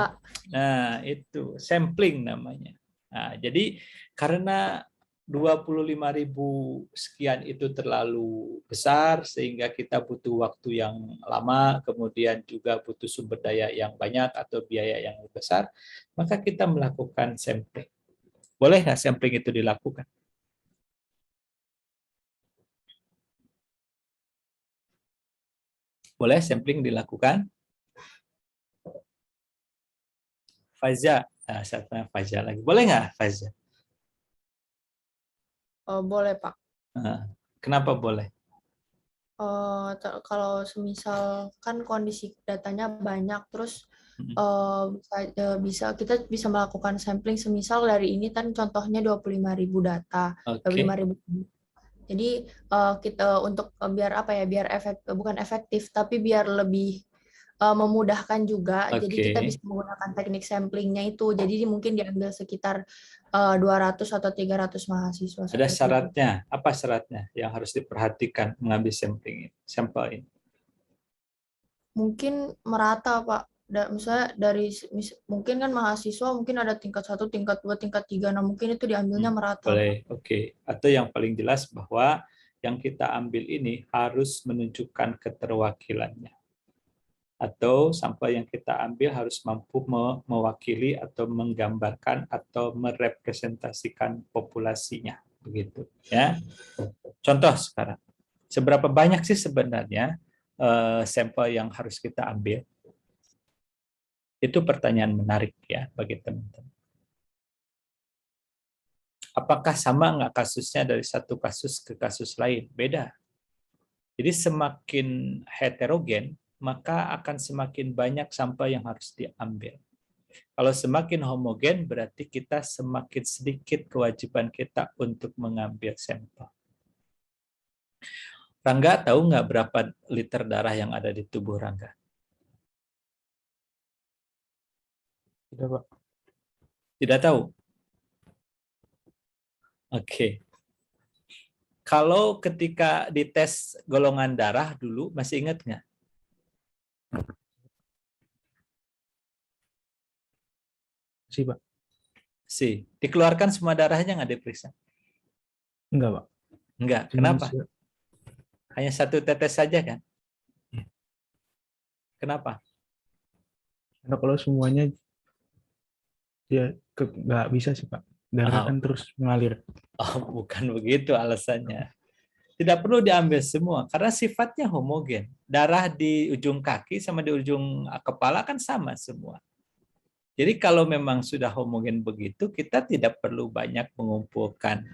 Nah, itu sampling namanya. Nah, jadi karena 25.000 sekian itu terlalu besar sehingga kita butuh waktu yang lama, kemudian juga butuh sumber daya yang banyak atau biaya yang besar, maka kita melakukan sampling. Boleh nggak sampling itu dilakukan? Boleh sampling dilakukan? Faiza, nah, saya tanya Faiza lagi. Boleh nggak Faiza? Boleh, Pak. Kenapa boleh? Kalau semisal kan kondisi datanya banyak, terus kita bisa melakukan sampling semisal dari ini kan contohnya 25.000 data, 25.000. Jadi kita untuk biar apa ya, biar bukan efektif tapi biar lebih memudahkan juga. Jadi kita bisa menggunakan teknik samplingnya itu. Jadi mungkin diambil sekitar 200 atau 300 mahasiswa. Ada syaratnya. Apa syaratnya yang harus diperhatikan mengambil sampel ini? Mungkin merata, Pak. Misalnya mungkin kan mahasiswa mungkin ada tingkat 1, tingkat 2, tingkat 3. Nah, mungkin itu diambilnya merata. Boleh, oke. Atau yang paling jelas bahwa yang kita ambil ini harus menunjukkan keterwakilannya. Atau sampel yang kita ambil harus mampu mewakili atau menggambarkan atau merepresentasikan populasinya, begitu ya. Contoh sekarang, seberapa banyak sih sebenarnya sampel yang harus kita ambil? Itu pertanyaan menarik ya bagi teman-teman. Apakah sama nggak kasusnya dari satu kasus ke kasus lain? Beda. Jadi semakin heterogen, maka akan semakin banyak sampel yang harus diambil. Kalau semakin homogen, berarti kita semakin sedikit kewajiban kita untuk mengambil sampel. Rangga tahu nggak berapa liter darah yang ada di tubuh Rangga? Tidak, Pak. Tidak tahu? Oke. Kalau ketika dites golongan darah dulu, masih ingat nggak? Si, Pak. Si. Dikeluarkan semua darahnya nggak diperiksa? Enggak, Pak. Enggak. Cuman Kenapa? Hanya satu tetes saja kan? Kenapa? Karena kalau semuanya ya nggak bisa sih, Pak. Darah kan terus mengalir. Oh, bukan begitu alasannya. Tidak perlu diambil semua karena sifatnya homogen. Darah di ujung kaki sama di ujung kepala kan sama semua. Jadi kalau memang sudah homogen begitu, kita tidak perlu banyak mengumpulkan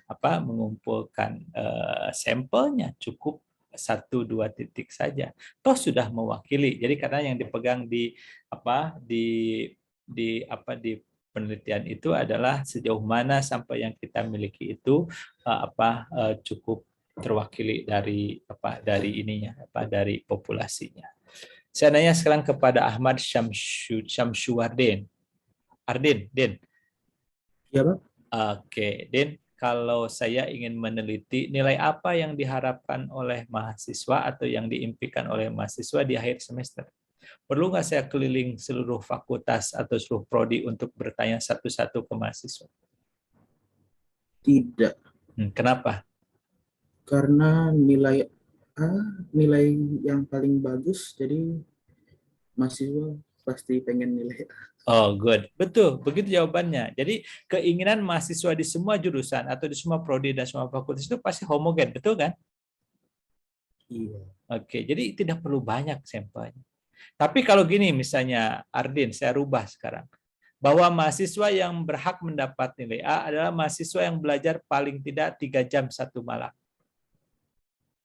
sampelnya, cukup 1-2 titik saja. Toh sudah mewakili. Jadi karena yang dipegang di penelitian itu adalah sejauh mana sampel yang kita miliki itu cukup terwakili dari dari populasinya. Saya nanya sekarang kepada Ahmad Syamsuardin. Din. Ya, Pak. Oke, Din, kalau saya ingin meneliti nilai apa yang diharapkan oleh mahasiswa atau yang diimpikan oleh mahasiswa di akhir semester, perlu nggak saya keliling seluruh fakultas atau seluruh prodi untuk bertanya satu-satu ke mahasiswa? Tidak. Kenapa? Karena nilai yang paling bagus, jadi mahasiswa pasti pengen nilai A. Oh, good. Betul, begitu jawabannya. Jadi keinginan mahasiswa di semua jurusan atau di semua prodi dan semua fakultas itu pasti homogen, betul kan? Iya. Oke, jadi tidak perlu banyak sampelnya. Tapi kalau gini misalnya, Ardin, saya rubah sekarang. Bahwa mahasiswa yang berhak mendapat nilai A adalah mahasiswa yang belajar paling tidak 3 jam 1 malam.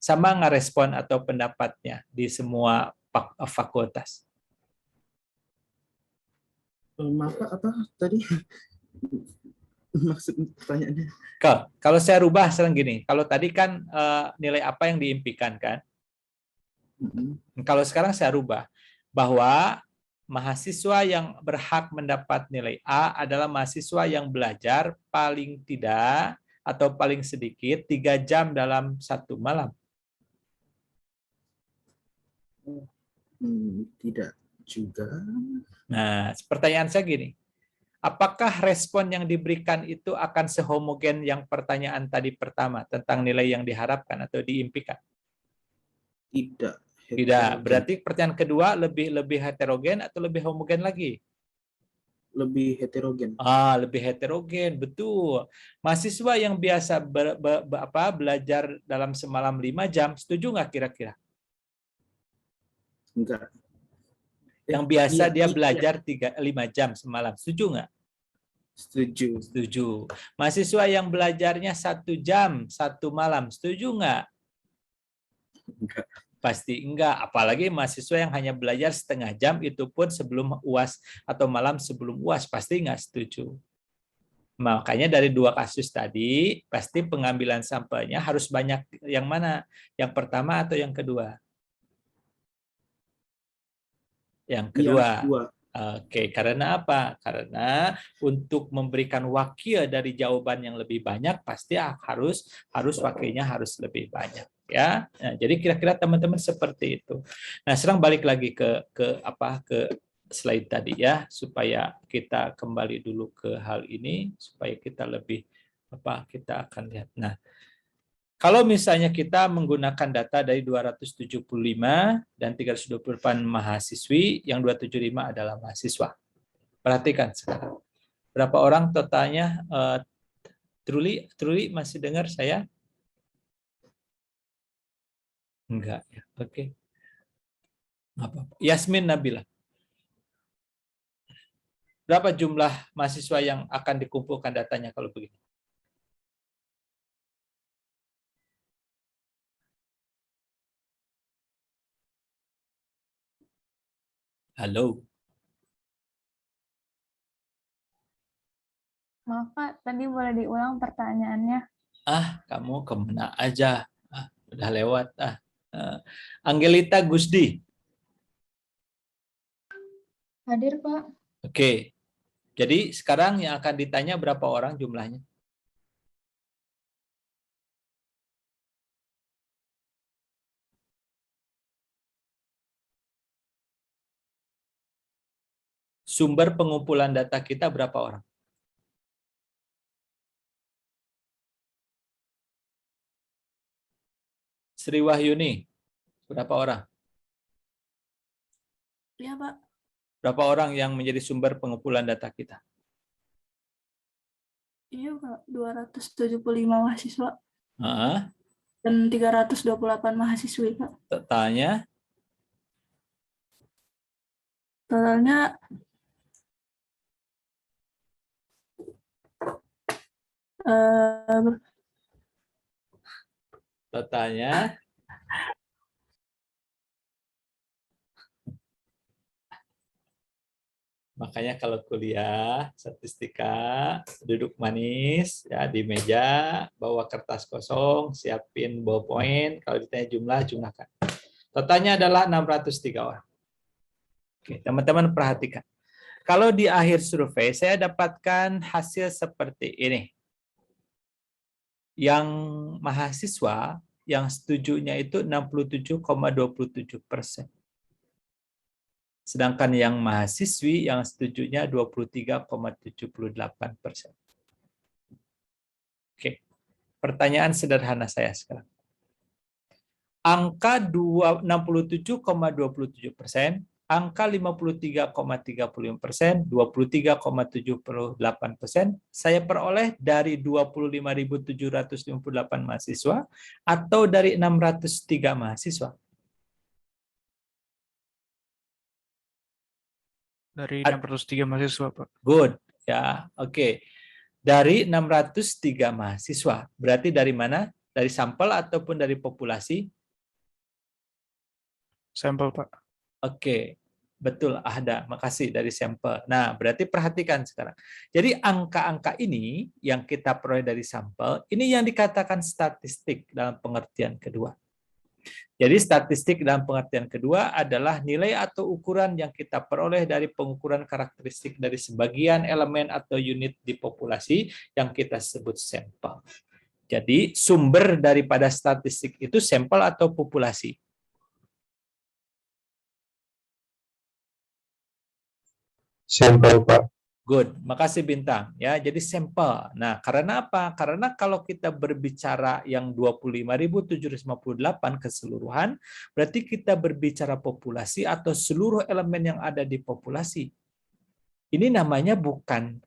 Sama nggak respon atau pendapatnya di semua fakultas? Maaf, apa tadi maksud pertanyaannya? Kalau saya rubah sekarang gini, kalau tadi kan nilai apa yang diimpikan kan? Kalau sekarang saya rubah bahwa mahasiswa yang berhak mendapat nilai A adalah mahasiswa yang belajar paling tidak atau paling sedikit 3 jam dalam 1 malam. Tidak juga. Nah, pertanyaan saya gini, apakah respon yang diberikan itu akan sehomogen yang pertanyaan tadi pertama tentang nilai yang diharapkan atau diimpikan? Tidak. Tidak. Berarti pertanyaan kedua lebih heterogen atau lebih homogen lagi? Lebih heterogen. Lebih heterogen, betul. Mahasiswa yang biasa belajar dalam semalam 5 jam, setuju nggak kira-kira? Enggak. Yang biasa dia belajar 5 jam semalam, setuju nggak? Setuju. Mahasiswa yang belajarnya 1 jam 1 malam, setuju nggak? Enggak. Pasti enggak, apalagi mahasiswa yang hanya belajar setengah jam, itu pun sebelum UAS atau malam sebelum UAS, pasti enggak setuju. Makanya dari 2 kasus tadi, pasti pengambilan sampelnya harus banyak yang mana? Yang pertama atau yang kedua? Yang kedua. Oke, karena apa? Karena untuk memberikan wakil dari jawaban yang lebih banyak, pasti harus wakilnya harus lebih banyak. Ya, nah, jadi kira-kira teman-teman seperti itu. Nah, sekarang balik lagi ke slide tadi ya, supaya kita kembali dulu ke hal ini, supaya kita lebih kita akan lihat. Nah, Kalau misalnya kita menggunakan data dari 275 dan 328 mahasiswi, yang 275 adalah mahasiswa. Perhatikan sekarang. Berapa orang totalnya? Truly masih dengar saya? Enggak ya. Oke. Apa-apa. Yasmin Nabila. Berapa jumlah mahasiswa yang akan dikumpulkan datanya kalau begitu? Halo. Maaf Pak, tadi boleh diulang pertanyaannya? Kamu kemana aja? Udah lewat. Angelita Gusdi. Hadir Pak. Oke. Jadi sekarang yang akan ditanya berapa orang jumlahnya? Sumber pengumpulan data kita berapa orang? Sri Wahyuni, berapa orang? Iya, Pak. Berapa orang yang menjadi sumber pengumpulan data kita? Iya, Pak. 275 mahasiswa. Heeh. Dan 328 mahasiswi, Pak. Totalnya? Totalnya Totalnya? Makanya kalau kuliah statistika, duduk manis ya di meja, bawa kertas kosong, siapin ballpoint, kalau ditanya jumlah, jumlahkan. Totalnya adalah 603 orang. Oke, teman-teman perhatikan. Kalau di akhir survei saya dapatkan hasil seperti ini. Yang mahasiswa yang setujunya itu 67,27%. Sedangkan yang mahasiswi yang setujunya 23,78%. Oke, pertanyaan sederhana saya sekarang. Angka 67,27%, angka 53,35%, 23,78% saya peroleh dari 25.758 mahasiswa atau dari 603 mahasiswa. Dari 603 mahasiswa, Pak. Good, ya, oke. Dari 603 mahasiswa, berarti dari mana? Dari sampel ataupun dari populasi? Sampel, Pak. Oke, betul, ada. Makasih dari sampel. Nah, berarti perhatikan sekarang. Jadi angka-angka ini yang kita peroleh dari sampel, ini yang dikatakan statistik dalam pengertian kedua. Jadi statistik dalam pengertian kedua adalah nilai atau ukuran yang kita peroleh dari pengukuran karakteristik dari sebagian elemen atau unit di populasi yang kita sebut sampel. Jadi sumber daripada statistik itu sampel atau populasi. Sampel, Pak. Good, makasih Bintang. Ya, jadi sampel. Nah, karena apa? Karena kalau kita berbicara yang 25.758 keseluruhan, berarti kita berbicara populasi atau seluruh elemen yang ada di populasi. Ini namanya bukan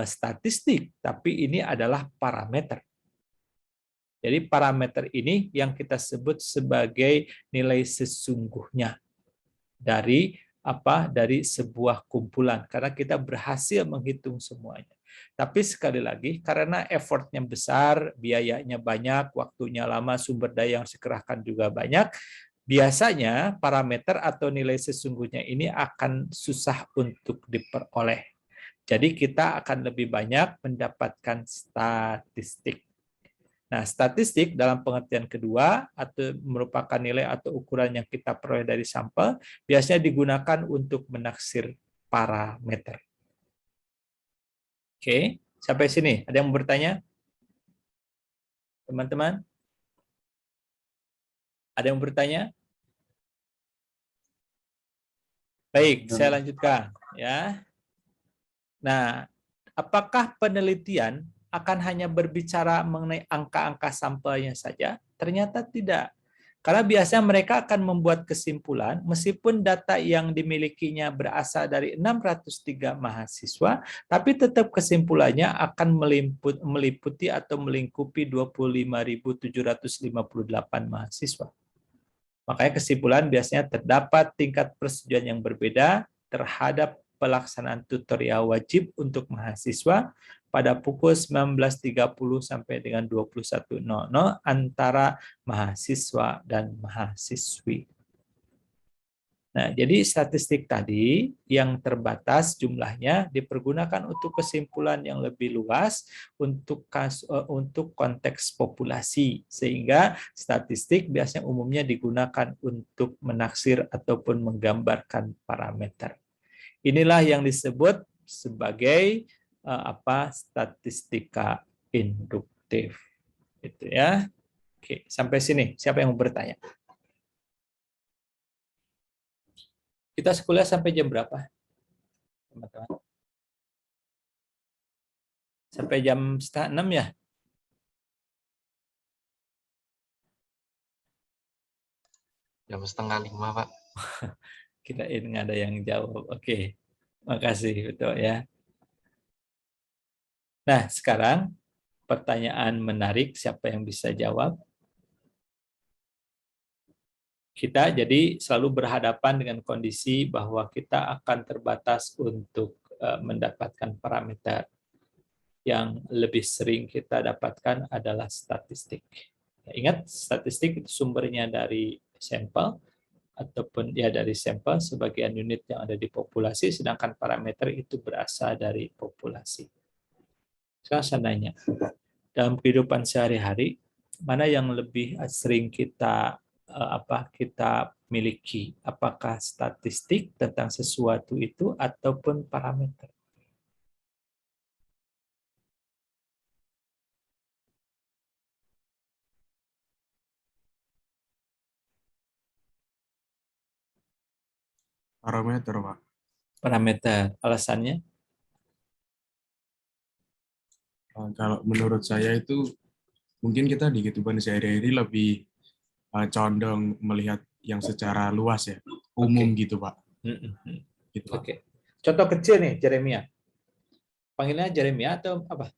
statistik, tapi ini adalah parameter. Jadi parameter ini yang kita sebut sebagai nilai sesungguhnya dari sebuah kumpulan, karena kita berhasil menghitung semuanya. Tapi sekali lagi, karena effortnya besar, biayanya banyak, waktunya lama, sumber daya yang dikerahkan juga banyak, biasanya parameter atau nilai sesungguhnya ini akan susah untuk diperoleh. Jadi kita akan lebih banyak mendapatkan statistik. Nah, statistik dalam pengertian kedua atau merupakan nilai atau ukuran yang kita peroleh dari sampel, biasanya digunakan untuk menaksir parameter. Oke, sampai sini. Ada yang mau bertanya? Teman-teman? Ada yang bertanya? Baik, saya lanjutkan. Ya. Nah, apakah penelitian akan hanya berbicara mengenai angka-angka sampelnya saja? Ternyata tidak. Karena biasanya mereka akan membuat kesimpulan, meskipun data yang dimilikinya berasal dari 603 mahasiswa, tapi tetap kesimpulannya akan meliputi atau melingkupi 25.758 mahasiswa. Makanya kesimpulan biasanya terdapat tingkat persetujuan yang berbeda terhadap pelaksanaan tutorial wajib untuk mahasiswa pada pukul 19.30 sampai dengan 21.00 antara mahasiswa dan mahasiswi. Nah, jadi statistik tadi yang terbatas jumlahnya dipergunakan untuk kesimpulan yang lebih luas untuk konteks populasi, sehingga statistik biasanya umumnya digunakan untuk menaksir ataupun menggambarkan parameter. Inilah yang disebut sebagai statistika induktif. Gitu ya. Oke, sampai sini siapa yang mau bertanya? Kita sekolah sampai jam berapa, teman-teman? Sampai jam 5:30 ya? Jam 4:30, Pak. Kirain nggak ada yang jawab. Oke, makasih betul ya. Nah, sekarang pertanyaan menarik, siapa yang bisa jawab? Kita jadi selalu berhadapan dengan kondisi bahwa kita akan terbatas untuk mendapatkan parameter. Yang lebih sering kita dapatkan adalah statistik. Ingat, statistik itu sumbernya dari sampel, ataupun ya dari sampel sebagian unit yang ada di populasi, sedangkan parameter itu berasal dari populasi. Sekarang saya nanya, dalam kehidupan sehari-hari, mana yang lebih sering kita miliki? Apakah statistik tentang sesuatu itu ataupun parameter? Parameter, Pak. Parameter. Alasannya? Kalau menurut saya itu mungkin kita di kehidupan sehari-hari lebih condong melihat yang secara luas ya, umum gitu, Pak. Gitu, Pak. Oke. Contoh kecil nih, Jeremia. Panggilnya Jeremia atau apa?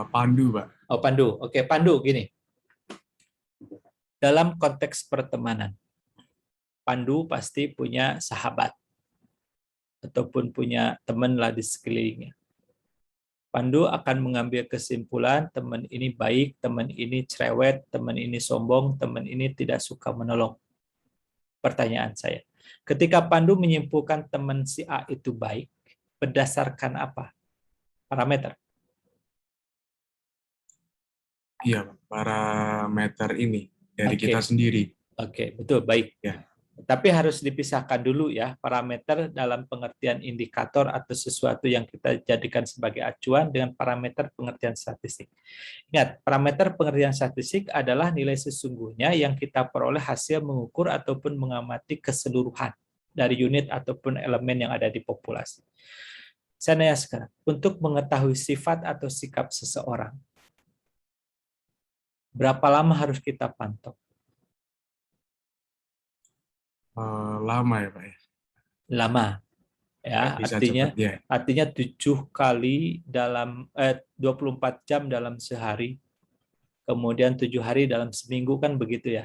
Pandu, Pak. Oh, Pandu. Oke, Pandu gini. Dalam konteks pertemanan, Pandu pasti punya sahabat ataupun punya teman lah di sekelilingnya. Pandu akan mengambil kesimpulan teman ini baik, teman ini cerewet, teman ini sombong, teman ini tidak suka menolong. Pertanyaan saya, ketika Pandu menyimpulkan teman si A itu baik, berdasarkan apa? Parameter. Iya, parameter ini dari Oke. kita sendiri. Oke, betul, baik. Ya. Tapi harus dipisahkan dulu ya, parameter dalam pengertian indikator atau sesuatu yang kita jadikan sebagai acuan dengan parameter pengertian statistik. Ingat, parameter pengertian statistik adalah nilai sesungguhnya yang kita peroleh hasil mengukur ataupun mengamati keseluruhan dari unit ataupun elemen yang ada di populasi. Saya nanya sekarang, untuk mengetahui sifat atau sikap seseorang, berapa lama harus kita pantau? Lama ya, Pak ya? Lama. Ya, Bisa artinya cepet, ya. artinya 7 kali dalam 24 jam dalam sehari. Kemudian 7 hari dalam seminggu, kan begitu ya?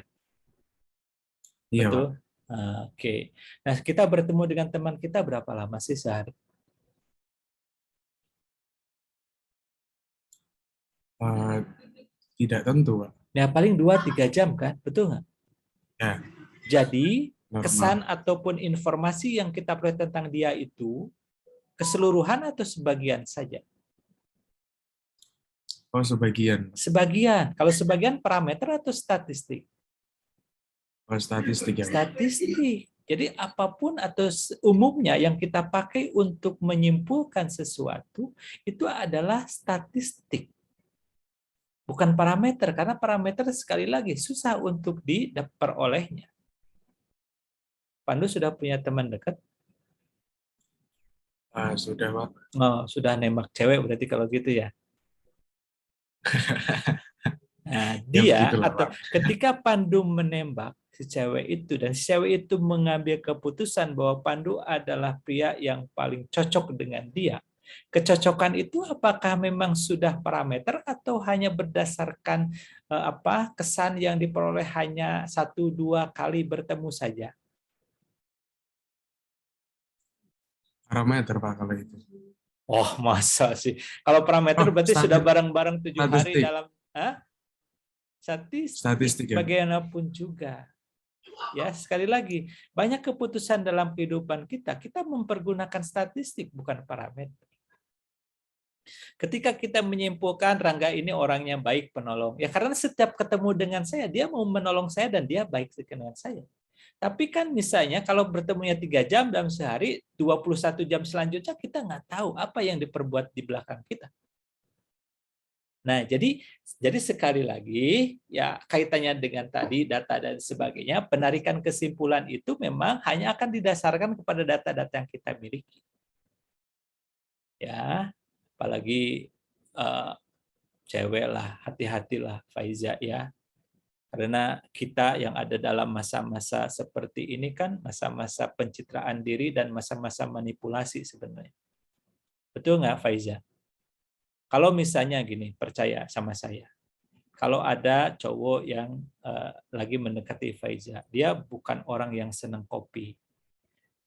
Iya, Betul? Pak. Oke. Nah, kita bertemu dengan teman kita berapa lama sih sehari? Tidak tentu, Pak. Ya, paling 2-3 jam kan? Betul nggak? Ya. Jadi, Normal. kesan ataupun informasi yang kita peroleh tentang dia itu keseluruhan atau sebagian saja? Oh, sebagian. Sebagian. Kalau sebagian parameter atau statistik? Oh, statistik ya, Pak. Statistik. Jadi apapun atau umumnya yang kita pakai untuk menyimpulkan sesuatu itu adalah statistik. Bukan parameter, karena parameter sekali lagi susah untuk diperolehnya. Pandu sudah punya teman dekat? Sudah, Pak. Oh, sudah nembak cewek berarti kalau gitu ya? Nah, Ya dia begitulah, atau Pak. ketika Pandu menembak si cewek itu dan si cewek itu mengambil keputusan bahwa Pandu adalah pria yang paling cocok dengan dia. Kecocokan itu apakah memang sudah parameter atau hanya berdasarkan kesan yang diperoleh hanya 1-2 kali bertemu saja? Parameter, Pak, kalau itu. Oh, masa sih? Kalau parameter berarti sudah bareng-bareng 7 hari statistik. dalam Statistik ya. bagaimanapun juga. Ya, sekali lagi, banyak keputusan dalam kehidupan kita mempergunakan statistik bukan parameter. Ketika kita menyimpulkan Rangga ini orangnya baik, penolong, ya karena setiap ketemu dengan saya dia mau menolong saya dan dia baik dengan saya. Tapi kan misalnya kalau bertemunya 3 jam dalam sehari, 21 jam selanjutnya kita nggak tahu apa yang diperbuat di belakang kita. Nah, jadi sekali lagi ya kaitannya dengan tadi data dan sebagainya, penarikan kesimpulan itu memang hanya akan didasarkan kepada data-data yang kita miliki. Ya, apalagi cewek lah, hati-hatilah Faiza ya. Karena kita yang ada dalam masa-masa seperti ini kan masa-masa pencitraan diri dan masa-masa manipulasi sebenarnya. Betul nggak Faiza? Kalau misalnya gini, percaya sama saya. Kalau ada cowok yang lagi mendekati Faiza, dia bukan orang yang senang kopi.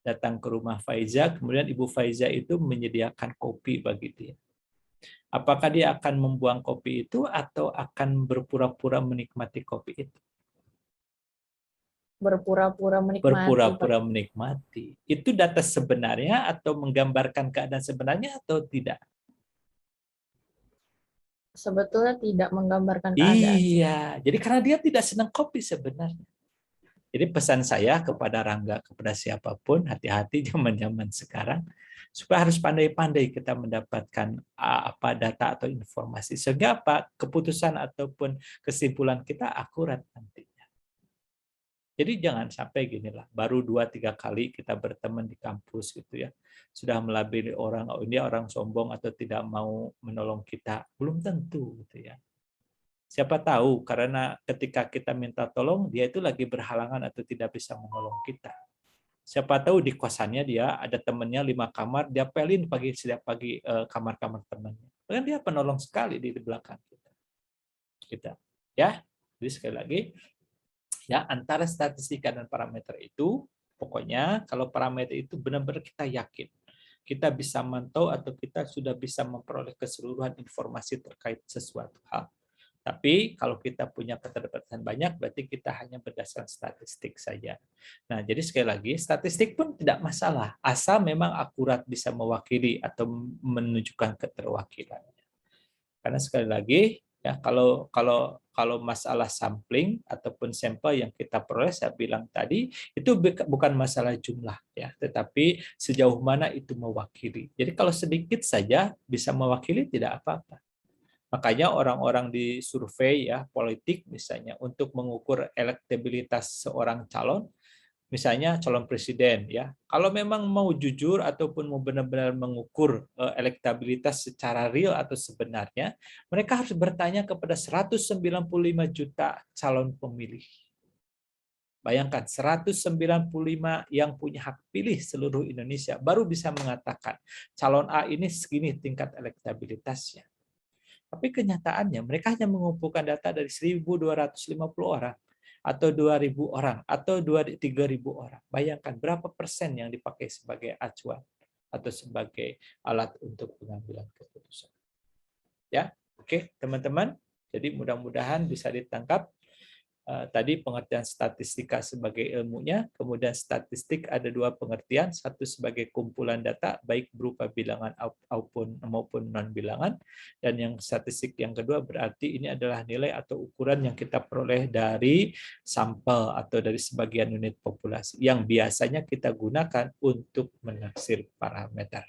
Datang ke rumah Faiza, kemudian Ibu Faiza itu menyediakan kopi bagi dia. Apakah dia akan membuang kopi itu atau akan berpura-pura menikmati kopi itu? Berpura-pura menikmati. Berpura-pura menikmati. Itu data sebenarnya atau menggambarkan keadaan sebenarnya atau tidak? Sebetulnya tidak menggambarkan keadaan. Iya, jadi karena dia tidak senang kopi sebenarnya. Jadi pesan saya kepada Rangga, kepada siapapun, hati-hati zaman-zaman sekarang, supaya harus pandai-pandai kita mendapatkan apa data atau informasi. Sehingga apa keputusan ataupun kesimpulan kita akurat nantinya. Jadi jangan sampai ginilah, baru 2-3 kali kita berteman di kampus gitu ya, sudah melabeli orang, oh ini orang sombong atau tidak mau menolong kita, belum tentu gitu ya. Siapa tahu karena ketika kita minta tolong, dia itu lagi berhalangan atau tidak bisa menolong kita. Siapa tahu di kosannya dia ada temannya 5 kamar, dia pelin setiap pagi kamar-kamar temannya. Kan dia penolong sekali di belakang kita. Ya, jadi sekali lagi, ya antara statistika dan parameter itu, pokoknya kalau parameter itu benar-benar kita yakin, kita bisa mantau atau kita sudah bisa memperoleh keseluruhan informasi terkait sesuatu hal. Tapi kalau kita punya keterbatasan banyak, berarti kita hanya berdasarkan statistik saja. Nah, jadi sekali lagi, statistik pun tidak masalah, asal memang akurat bisa mewakili atau menunjukkan keterwakilannya. Karena sekali lagi, ya kalau masalah sampling ataupun sampel yang kita peroleh, saya bilang tadi, itu bukan masalah jumlah, ya, tetapi sejauh mana itu mewakili. Jadi kalau sedikit saja bisa mewakili, tidak apa-apa. Makanya orang-orang di survei ya politik misalnya untuk mengukur elektabilitas seorang calon, misalnya calon presiden ya, kalau memang mau jujur ataupun mau benar-benar mengukur elektabilitas secara real atau sebenarnya, mereka harus bertanya kepada 195 juta calon pemilih. Bayangkan 195 yang punya hak pilih seluruh Indonesia baru bisa mengatakan calon A ini segini tingkat elektabilitasnya. Tapi kenyataannya mereka hanya mengumpulkan data dari 1.250 orang atau 2.000 orang atau 3.000 orang. Bayangkan berapa persen yang dipakai sebagai acuan atau sebagai alat untuk pengambilan keputusan. Ya, oke teman-teman. Jadi mudah-mudahan bisa ditangkap. Tadi pengertian statistika sebagai ilmunya, kemudian statistik ada 2 pengertian, satu sebagai kumpulan data baik berupa bilangan maupun non bilangan, dan yang statistik yang kedua berarti ini adalah nilai atau ukuran yang kita peroleh dari sampel atau dari sebagian unit populasi yang biasanya kita gunakan untuk menaksir parameter.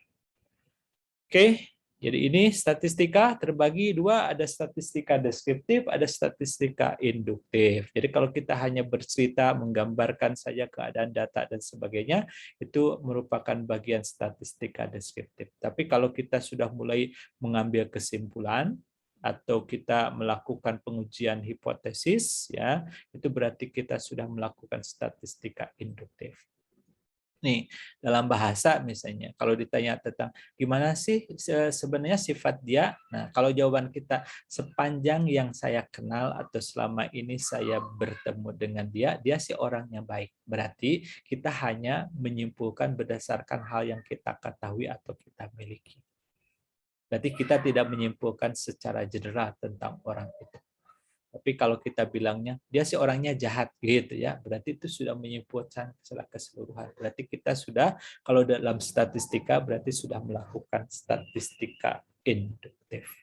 Oke. Jadi ini statistika terbagi 2, ada statistika deskriptif, ada statistika induktif. Jadi kalau kita hanya bercerita, menggambarkan saja keadaan data dan sebagainya, itu merupakan bagian statistika deskriptif. Tapi kalau kita sudah mulai mengambil kesimpulan, atau kita melakukan pengujian hipotesis, ya, itu berarti kita sudah melakukan statistika induktif. Nih, dalam bahasa misalnya, kalau ditanya tentang gimana sih sebenarnya sifat dia, nah kalau jawaban kita sepanjang yang saya kenal atau selama ini saya bertemu dengan dia, dia sih orangnya baik. Berarti kita hanya menyimpulkan berdasarkan hal yang kita ketahui atau kita miliki. Berarti kita tidak menyimpulkan secara general tentang orang itu. Tapi kalau kita bilangnya dia sih orangnya jahat gitu ya, berarti itu sudah menyimpulkan secara keseluruhan. Berarti kita sudah, kalau dalam statistika berarti sudah melakukan statistika induktif.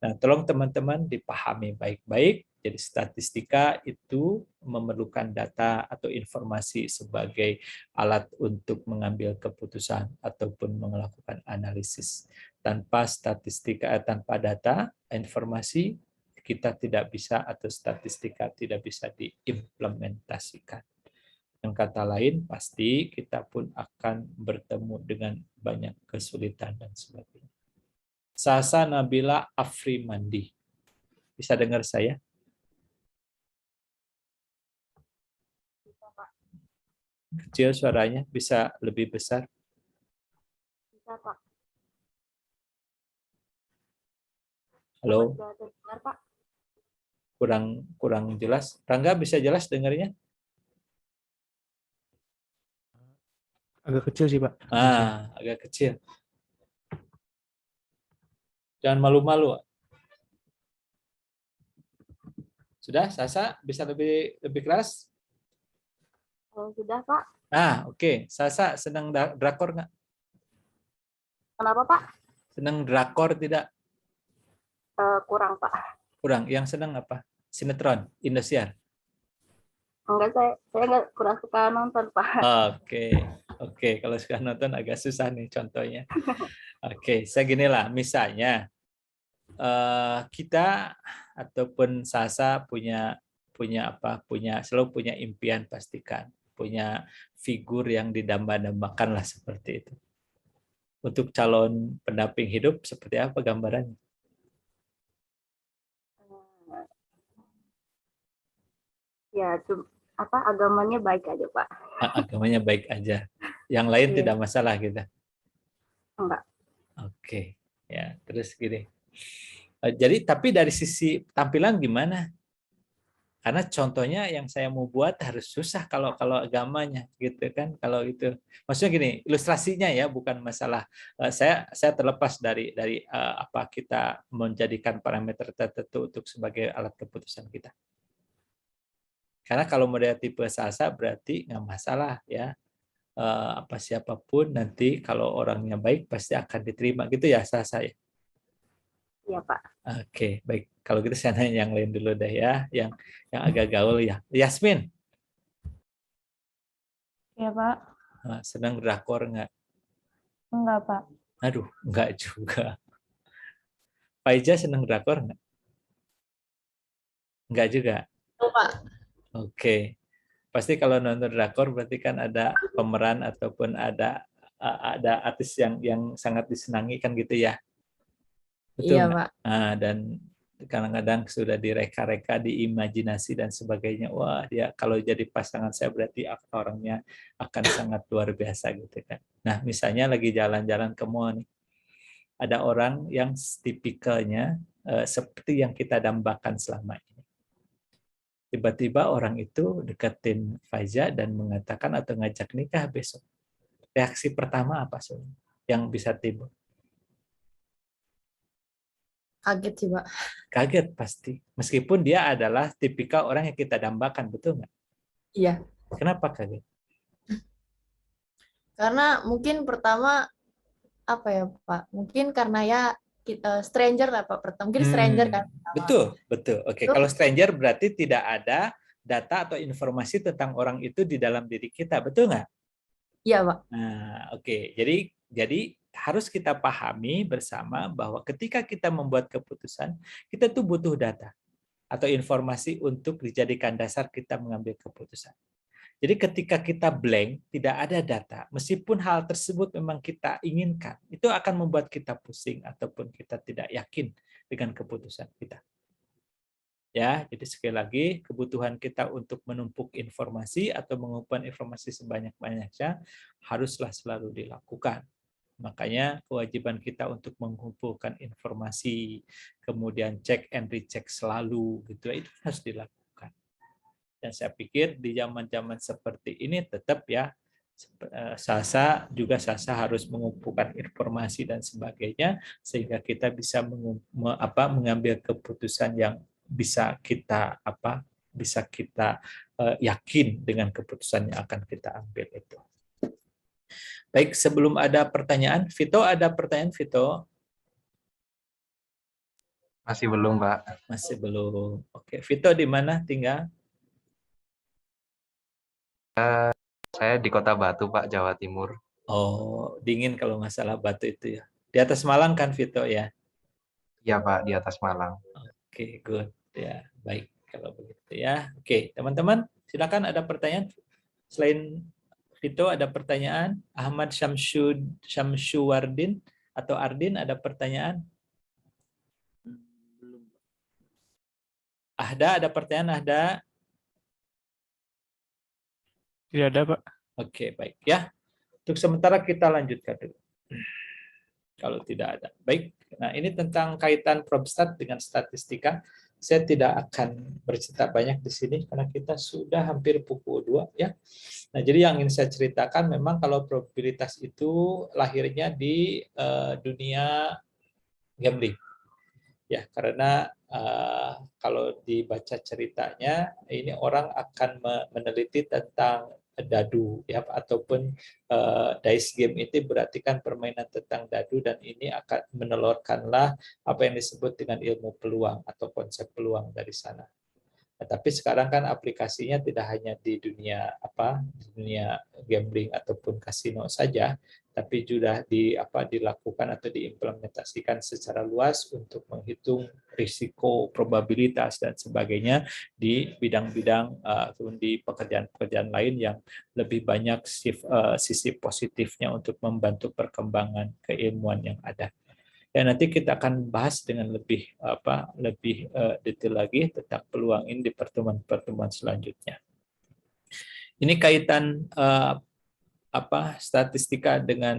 Nah, tolong teman-teman dipahami baik-baik. Jadi statistika itu memerlukan data atau informasi sebagai alat untuk mengambil keputusan ataupun melakukan analisis. Tanpa statistika, tanpa data, informasi, kita tidak bisa, atau statistika tidak bisa diimplementasikan. Dengan kata lain, pasti kita pun akan bertemu dengan banyak kesulitan dan sebagainya. Sasa Nabila Afrimandi. Bisa dengar saya? Kecil suaranya, bisa lebih besar? Bisa, Pak. Halo? Dengar, Pak. Kurang jelas. Rangga bisa jelas dengarnya? Agak kecil sih, Pak. Agak kecil. Jangan malu-malu. Sudah, Sasa bisa lebih keras? Sudah, Pak. Oke. Sasa senang drakor nggak? Kenapa, Pak? Senang drakor tidak? Kurang, Pak. Kurang. Yang senang apa? Sinetron, Indosiar? Enggak, saya nggak kurang suka nonton, Pak. Oke. Kalau suka nonton agak susah nih contohnya. Oke, saya ginilah. Misalnya kita ataupun Sasa selalu punya impian, pastikan punya figur yang didamba-dambakan lah seperti itu. Untuk calon pendamping hidup seperti apa gambarannya? Ya, agamanya baik aja, Pak. Agamanya baik aja. Yang lain tidak masalah gitu. Enggak. Oke. Ya, terus gini. Jadi tapi dari sisi tampilan gimana? Karena contohnya yang saya mau buat harus susah kalau agamanya gitu kan. Kalau itu maksudnya gini, ilustrasinya ya, bukan masalah saya terlepas dari apa kita menjadikan parameter tertentu untuk sebagai alat keputusan kita. Karena kalau model tipe Sasa berarti nggak masalah ya, siapapun nanti kalau orangnya baik pasti akan diterima gitu ya Sasa ya. Iya, Pak. Oke, baik. Kalau gitu saya nanya yang lain dulu deh ya, yang agak gaul ya. Yasmin. Iya, Pak. Senang drakor nggak? Enggak, Pak. Aduh, nggak juga. Faiza senang drakor nggak? Nggak juga. Pak. Oke. Pasti kalau nonton drakor berarti kan ada pemeran ataupun ada artis yang sangat disenangi kan gitu ya. Betul Iya, nggak? Pak. Dan kadang-kadang sudah direka-reka, diimajinasi dan sebagainya. Wah, dia kalau jadi pasangan saya berarti orangnya akan sangat luar biasa gitu kan. Nah, misalnya lagi jalan-jalan ke mall nih. Ada orang yang tipikalnya seperti yang kita dambakan selama ini. Tiba-tiba orang itu deketin Faiza dan mengatakan atau ngajak nikah besok. Reaksi pertama apa sih yang bisa timbul? Kaget sih, Pak. Kaget pasti. Meskipun dia adalah tipikal orang yang kita dambakan, betul nggak? Iya. Kenapa kaget? Karena mungkin pertama apa ya, Pak? Mungkin karena ya kita stranger lah, Pak. Pertama mungkin stranger kan. Betul. Oke, kalau stranger berarti tidak ada data atau informasi tentang orang itu di dalam diri kita, betul nggak? Iya, Pak. Nah, oke. Jadi harus kita pahami bersama bahwa ketika kita membuat keputusan, kita tuh butuh data atau informasi untuk dijadikan dasar kita mengambil keputusan. Jadi ketika kita blank, tidak ada data, meskipun hal tersebut memang kita inginkan, itu akan membuat kita pusing ataupun kita tidak yakin dengan keputusan kita. Ya, jadi sekali lagi kebutuhan kita untuk menumpuk informasi atau mengumpulkan informasi sebanyak-banyaknya haruslah selalu dilakukan. Makanya kewajiban kita untuk mengumpulkan informasi, kemudian cek and recheck selalu, gitu, itu harus dilakukan. Dan saya pikir di zaman-zaman seperti ini tetap ya, Sasa harus mengumpulkan informasi dan sebagainya sehingga kita bisa mengambil keputusan yang bisa kita yakin dengan keputusan yang akan kita ambil itu. Baik, sebelum ada pertanyaan, Vito, ada pertanyaan, Vito? Masih belum, Pak. Masih belum. Oke, Vito di mana tinggal? Saya di Kota Batu, Pak, Jawa Timur. Oh, dingin kalau nggak salah Batu itu ya. Di atas Malang kan, Vito ya? Iya, Pak, di atas Malang. Oke, good. Ya, baik kalau begitu ya. Oke, teman-teman, silakan ada pertanyaan. Selain Vito ada pertanyaan. Ahmad Syamsuwardin atau Ardin ada pertanyaan? Ahda ada pertanyaan, Ahda? Tidak ada, Pak. Oke, baik ya. Untuk sementara kita lanjutkan dulu. Kalau tidak ada. Baik. Nah, ini tentang kaitan Probstat dengan statistika. Saya tidak akan bercerita banyak di sini karena kita sudah hampir pukul 2 ya. Nah, jadi yang ingin saya ceritakan memang kalau probabilitas itu lahirnya di dunia gambling. Ya, karena kalau dibaca ceritanya ini orang akan meneliti tentang dadu ya, ataupun dice game itu berarti kan permainan tentang dadu, dan ini akan menelurkanlah apa yang disebut dengan ilmu peluang atau konsep peluang dari sana. Nah, tapi sekarang kan aplikasinya tidak hanya di dunia dunia gambling ataupun kasino saja, tapi juga dilakukan atau diimplementasikan secara luas untuk menghitung risiko, probabilitas dan sebagainya di bidang-bidang di pekerjaan-pekerjaan lain yang lebih banyak sisi positifnya untuk membantu perkembangan keilmuan yang ada. Ya, nanti kita akan bahas dengan lebih detail lagi tentang peluang ini di pertemuan-pertemuan selanjutnya. Ini kaitan statistika dengan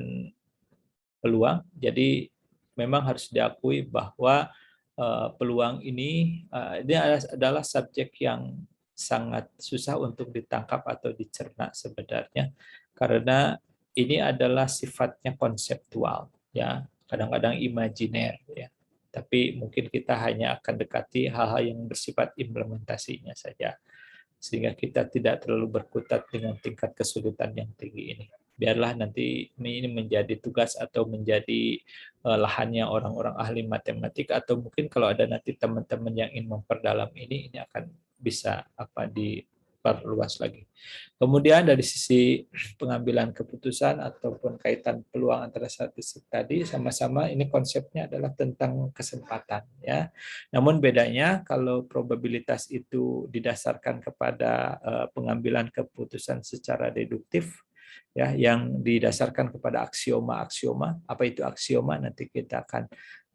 peluang. Jadi memang harus diakui bahwa peluang ini adalah subjek yang sangat susah untuk ditangkap atau dicerna sebenarnya, karena ini adalah sifatnya konseptual ya. Kadang-kadang imajiner ya, tapi mungkin kita hanya akan dekati hal-hal yang bersifat implementasinya saja, sehingga kita tidak terlalu berkutat dengan tingkat kesulitan yang tinggi ini. Biarlah nanti ini menjadi tugas atau menjadi lahannya orang-orang ahli matematik, atau mungkin kalau ada nanti teman-teman yang ingin memperdalam ini akan bisa diperluas lagi. Kemudian dari sisi pengambilan keputusan ataupun kaitan peluang antara statistik tadi, sama-sama ini konsepnya adalah tentang kesempatan ya. Namun bedanya kalau probabilitas itu didasarkan kepada pengambilan keputusan secara deduktif ya, yang didasarkan kepada aksioma-aksioma. Apa itu aksioma? Nanti kita akan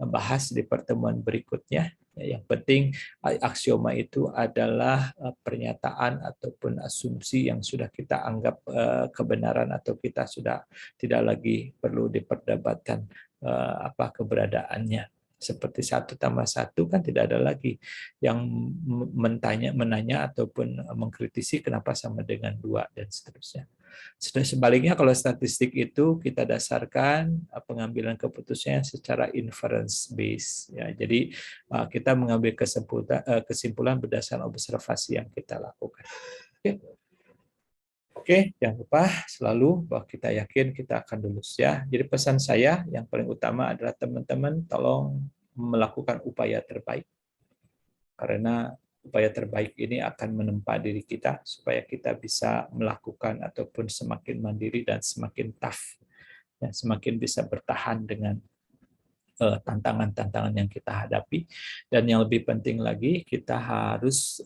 bahas di pertemuan berikutnya. Yang penting aksioma itu adalah pernyataan ataupun asumsi yang sudah kita anggap kebenaran, atau kita sudah tidak lagi perlu diperdebatkan keberadaannya. Seperti 1 tambah 1 kan tidak ada lagi yang menanya ataupun mengkritisi kenapa sama dengan 2 dan seterusnya. Sebaliknya kalau statistik itu kita dasarkan pengambilan keputusannya secara inference based ya. Jadi kita mengambil kesimpulan berdasarkan observasi yang kita lakukan. Oke, jangan lupa selalu bahwa kita yakin kita akan lulus ya. Jadi pesan saya yang paling utama adalah teman-teman tolong melakukan upaya terbaik. Karena upaya terbaik ini akan menempa diri kita supaya kita bisa melakukan ataupun semakin mandiri dan semakin tough, ya, semakin bisa bertahan dengan tantangan-tantangan yang kita hadapi. Dan yang lebih penting lagi, kita harus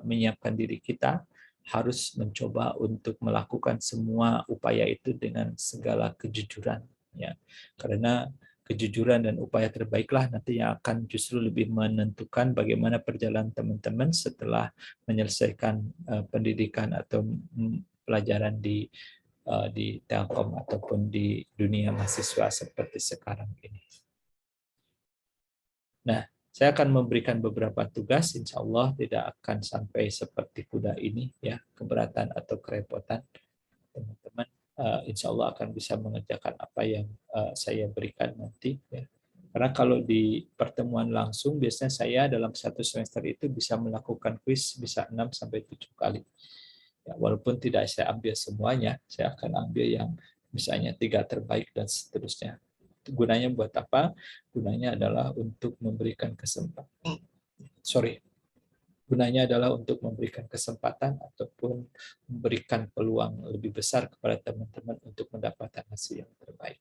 menyiapkan diri kita, harus mencoba untuk melakukan semua upaya itu dengan segala kejujuran, ya. Karena kejujuran dan upaya terbaiklah nanti yang akan justru lebih menentukan bagaimana perjalanan teman-teman setelah menyelesaikan pendidikan atau pelajaran di Telkom ataupun di dunia mahasiswa seperti sekarang ini. Nah, saya akan memberikan beberapa tugas, insya Allah tidak akan sampai seperti kuda ini, ya, keberatan atau kerepotan. Teman-teman, insya Allah akan bisa mengerjakan apa yang saya berikan nanti. Ya. Karena kalau di pertemuan langsung, biasanya saya dalam satu semester itu bisa melakukan kuis bisa 6-7 kali. Ya, walaupun tidak saya ambil semuanya, saya akan ambil yang misalnya 3 terbaik dan seterusnya. Gunanya buat apa? Gunanya adalah untuk memberikan kesempatan. Gunanya adalah untuk memberikan kesempatan ataupun memberikan peluang lebih besar kepada teman-teman untuk mendapatkan hasil yang terbaik.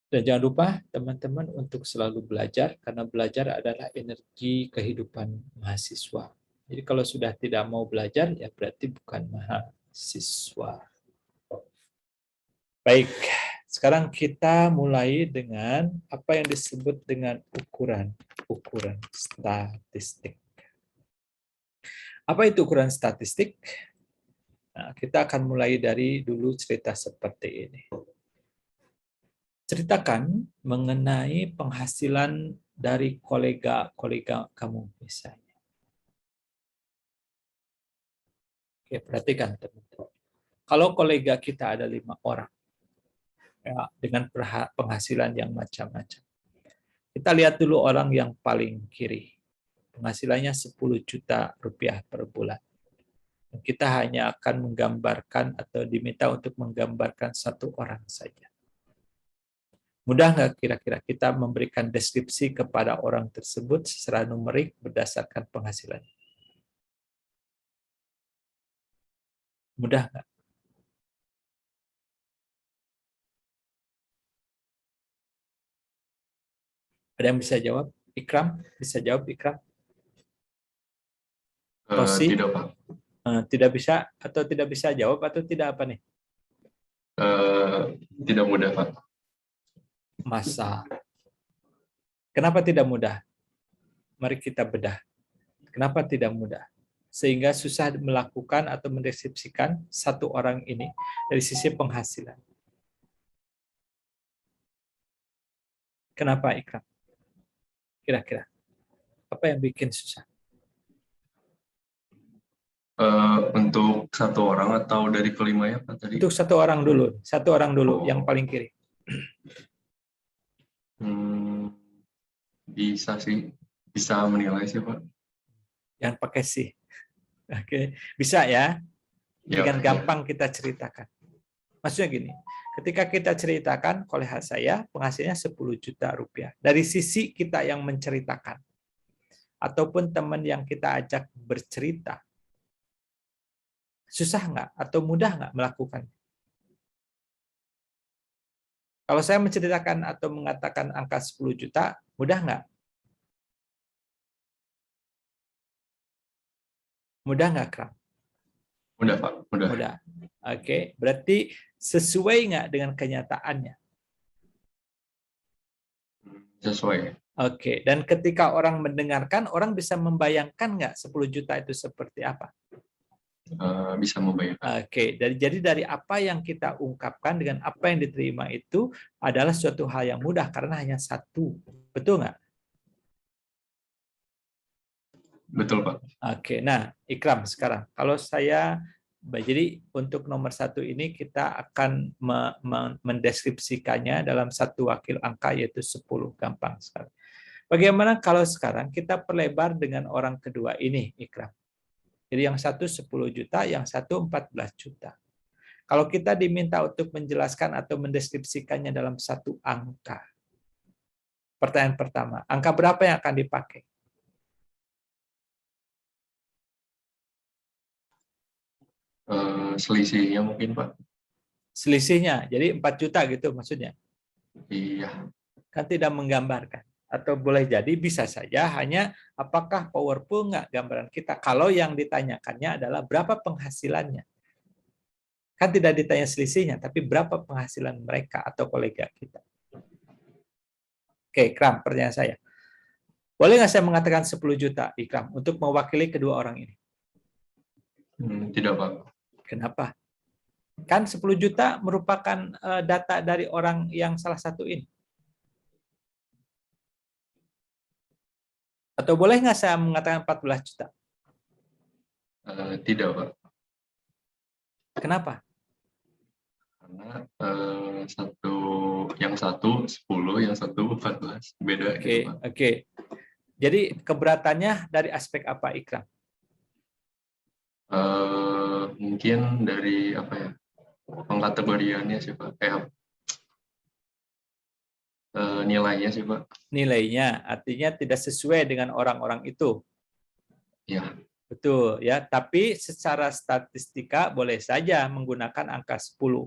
Dan jangan lupa teman-teman untuk selalu belajar, karena belajar adalah energi kehidupan mahasiswa. Jadi kalau sudah tidak mau belajar, ya berarti bukan mahasiswa. Baik. Sekarang kita mulai dengan apa yang disebut dengan ukuran statistik. Apa itu ukuran statistik? Nah, kita akan mulai dari dulu cerita seperti ini. Ceritakan mengenai penghasilan dari kolega-kolega kamu misalnya. Oke, perhatikan teman-teman. Kalau kolega kita ada 5 orang, ya, dengan penghasilan yang macam-macam. Kita lihat dulu orang yang paling kiri. Penghasilannya 10 juta rupiah per bulan. Kita hanya akan menggambarkan atau diminta untuk menggambarkan 1 orang saja. Mudah nggak kira-kira kita memberikan deskripsi kepada orang tersebut secara numerik berdasarkan penghasilannya? Mudah nggak? Ada yang bisa jawab? Ikram, bisa jawab Ikram? Tidak, Pak. Tidak bisa atau tidak bisa jawab atau tidak apa nih? Tidak mudah, Pak. Masa. Kenapa tidak mudah? Mari kita bedah. Kenapa tidak mudah? Sehingga susah melakukan atau mendeskripsikan 1 orang ini dari sisi penghasilan. Kenapa Ikram? Kira-kira apa yang bikin susah? Untuk 1 orang atau dari kelima ya Pak tadi? Untuk 1 orang dulu, 1 orang dulu yang paling kiri. Bisa sih, bisa menilai sih Pak. Yang pakai sih, oke, bisa ya? Dengan gampang kita ceritakan. Maksudnya gini, ketika kita ceritakan, kolega saya penghasilnya 10 juta rupiah. Dari sisi kita yang menceritakan, ataupun teman yang kita ajak bercerita, susah nggak atau mudah nggak melakukan? Kalau saya menceritakan atau mengatakan angka 10 juta, mudah nggak? Mudah nggak, Kram? Mudah, Pak. Mudah. Mudah. Oke, berarti sesuai nggak dengan kenyataannya? Sesuai. Oke, dan ketika orang mendengarkan, orang bisa membayangkan nggak 10 juta itu seperti apa? Bisa membayangkan. Oke, jadi dari apa yang kita ungkapkan dengan apa yang diterima itu adalah suatu hal yang mudah karena hanya 1. Betul nggak? Betul, Pak. Oke, nah Ikram sekarang, kalau saya, jadi untuk nomor 1 ini kita akan mendeskripsikannya dalam 1 wakil angka yaitu 10, gampang sekali. Bagaimana kalau sekarang kita perlebar dengan orang kedua ini, Ikram? Jadi yang 1 10 juta, yang 1 14 juta. Kalau kita diminta untuk menjelaskan atau mendeskripsikannya dalam 1 angka, pertanyaan pertama, angka berapa yang akan dipakai? Selisihnya mungkin, Pak. Selisihnya, jadi 4 juta gitu maksudnya? Iya. Kan tidak menggambarkan. Atau boleh jadi bisa saja hanya apakah powerful nggak gambaran kita. Kalau yang ditanyakannya adalah berapa penghasilannya. Kan tidak ditanya selisihnya, tapi berapa penghasilan mereka atau kolega kita. Oke, Ikram, pertanyaan saya. Boleh nggak saya mengatakan 10 juta, Ikram, untuk mewakili kedua orang ini? Tidak, Pak. Kenapa? Kan 10 juta merupakan data dari orang yang salah satu ini. Atau boleh nggak saya mengatakan 14 juta? Tidak, Pak. Kenapa? Karena yang satu 10, yang satu 14. Beda gitu, Pak. Oke. Jadi keberatannya dari aspek apa, Ikram? Mungkin dari apa ya, pengkategoriannya sih, Pak. Nilainya sih, Pak. Nilainya, artinya tidak sesuai dengan orang-orang itu. Ya. Betul ya, tapi secara statistika boleh saja menggunakan angka 10.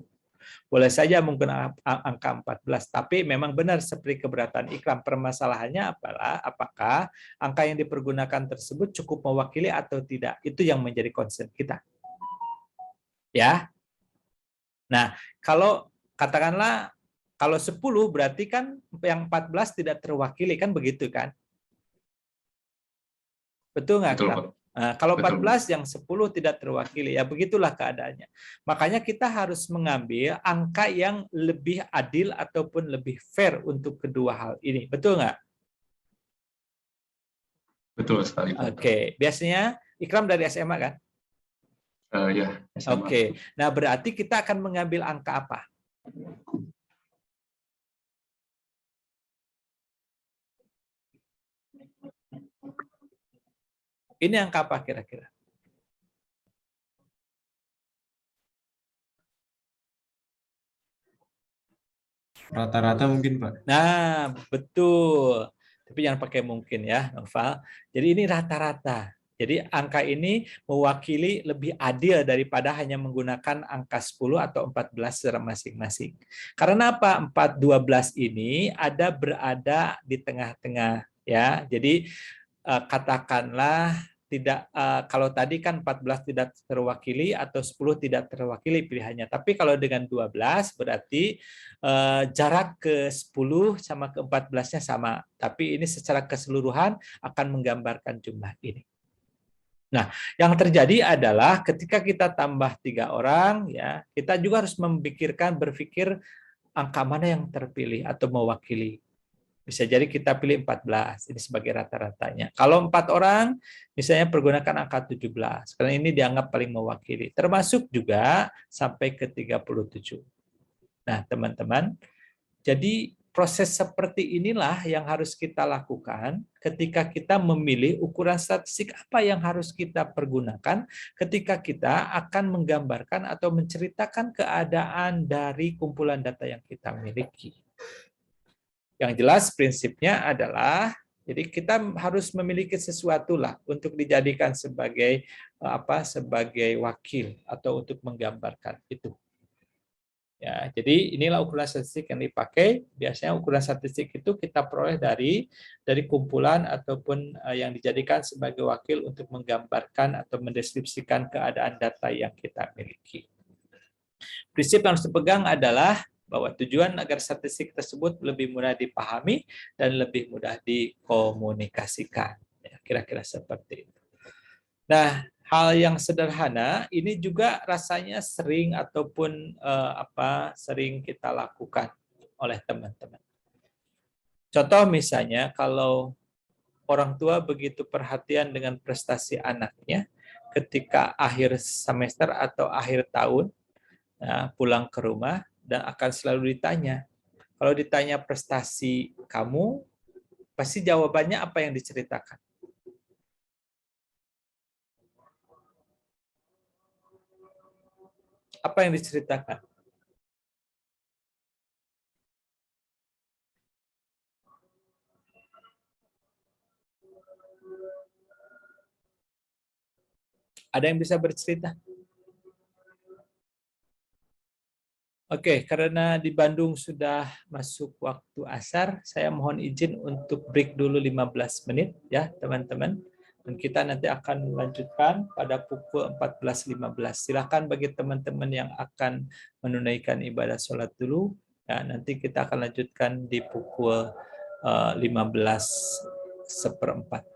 Boleh saja menggunakan angka 14, tapi memang benar seperti keberatan Ikram. Permasalahannya apakah angka yang dipergunakan tersebut cukup mewakili atau tidak. Itu yang menjadi concern kita. Ya. Nah, kalau katakanlah kalau 10 berarti kan yang 14 tidak terwakili, kan begitu kan? Betul nggak, Ikram? Nah, kalau 14 yang 10 tidak terwakili, ya begitulah keadaannya. Makanya kita harus mengambil angka yang lebih adil ataupun lebih fair untuk kedua hal ini. Betul nggak? Betul sekali, Pak. Oke, biasanya Ikram dari SMA kan? Ya, SMA. Oke, nah berarti kita akan mengambil angka apa? Ini angka apa kira-kira? Rata-rata mungkin, Pak. Nah, betul. Tapi jangan pakai mungkin ya, Noval. Jadi ini rata-rata. Jadi angka ini mewakili lebih adil daripada hanya menggunakan angka 10 atau 14 secara masing-masing. Karena apa? 12 ini berada di tengah-tengah ya. Jadi katakanlah tidak, kalau tadi kan 14 tidak terwakili atau 10 tidak terwakili pilihannya. Tapi kalau dengan 12 berarti jarak ke 10 sama ke 14-nya sama. Tapi ini secara keseluruhan akan menggambarkan jumlah ini. Nah, yang terjadi adalah ketika kita tambah 3 orang, ya kita juga harus berpikir angka mana yang terpilih atau mewakili. Bisa jadi kita pilih 14, ini sebagai rata-ratanya. Kalau 4 orang, misalnya pergunakan angka 17, karena ini dianggap paling mewakili. Termasuk juga sampai ke 37. Nah, teman-teman, jadi proses seperti inilah yang harus kita lakukan ketika kita memilih ukuran statistik apa yang harus kita pergunakan ketika kita akan menggambarkan atau menceritakan keadaan dari kumpulan data yang kita miliki. Yang jelas prinsipnya adalah jadi kita harus memiliki sesuatu lah untuk dijadikan sebagai sebagai wakil atau untuk menggambarkan itu. Ya, jadi inilah ukuran statistik yang dipakai. Biasanya ukuran statistik itu kita peroleh dari kumpulan ataupun yang dijadikan sebagai wakil untuk menggambarkan atau mendeskripsikan keadaan data yang kita miliki. Prinsip yang harus dipegang adalah bahwa tujuan agar statistik tersebut lebih mudah dipahami dan lebih mudah dikomunikasikan. Ya, kira-kira seperti itu. Nah, hal yang sederhana ini juga rasanya sering ataupun sering kita lakukan oleh teman-teman. Contoh misalnya kalau orang tua begitu perhatian dengan prestasi anaknya ketika akhir semester atau akhir tahun, pulang ke rumah dan akan selalu ditanya. Kalau ditanya prestasi kamu, pasti jawabannya apa yang diceritakan? Apa yang diceritakan? Ada yang bisa bercerita? Oke, karena di Bandung sudah masuk waktu asar, saya mohon izin untuk break dulu 15 menit ya, teman-teman. Dan kita nanti akan melanjutkan pada pukul 14.15. Silakan bagi teman-teman yang akan menunaikan ibadah sholat dulu. Ya, nanti kita akan lanjutkan di pukul 15/4.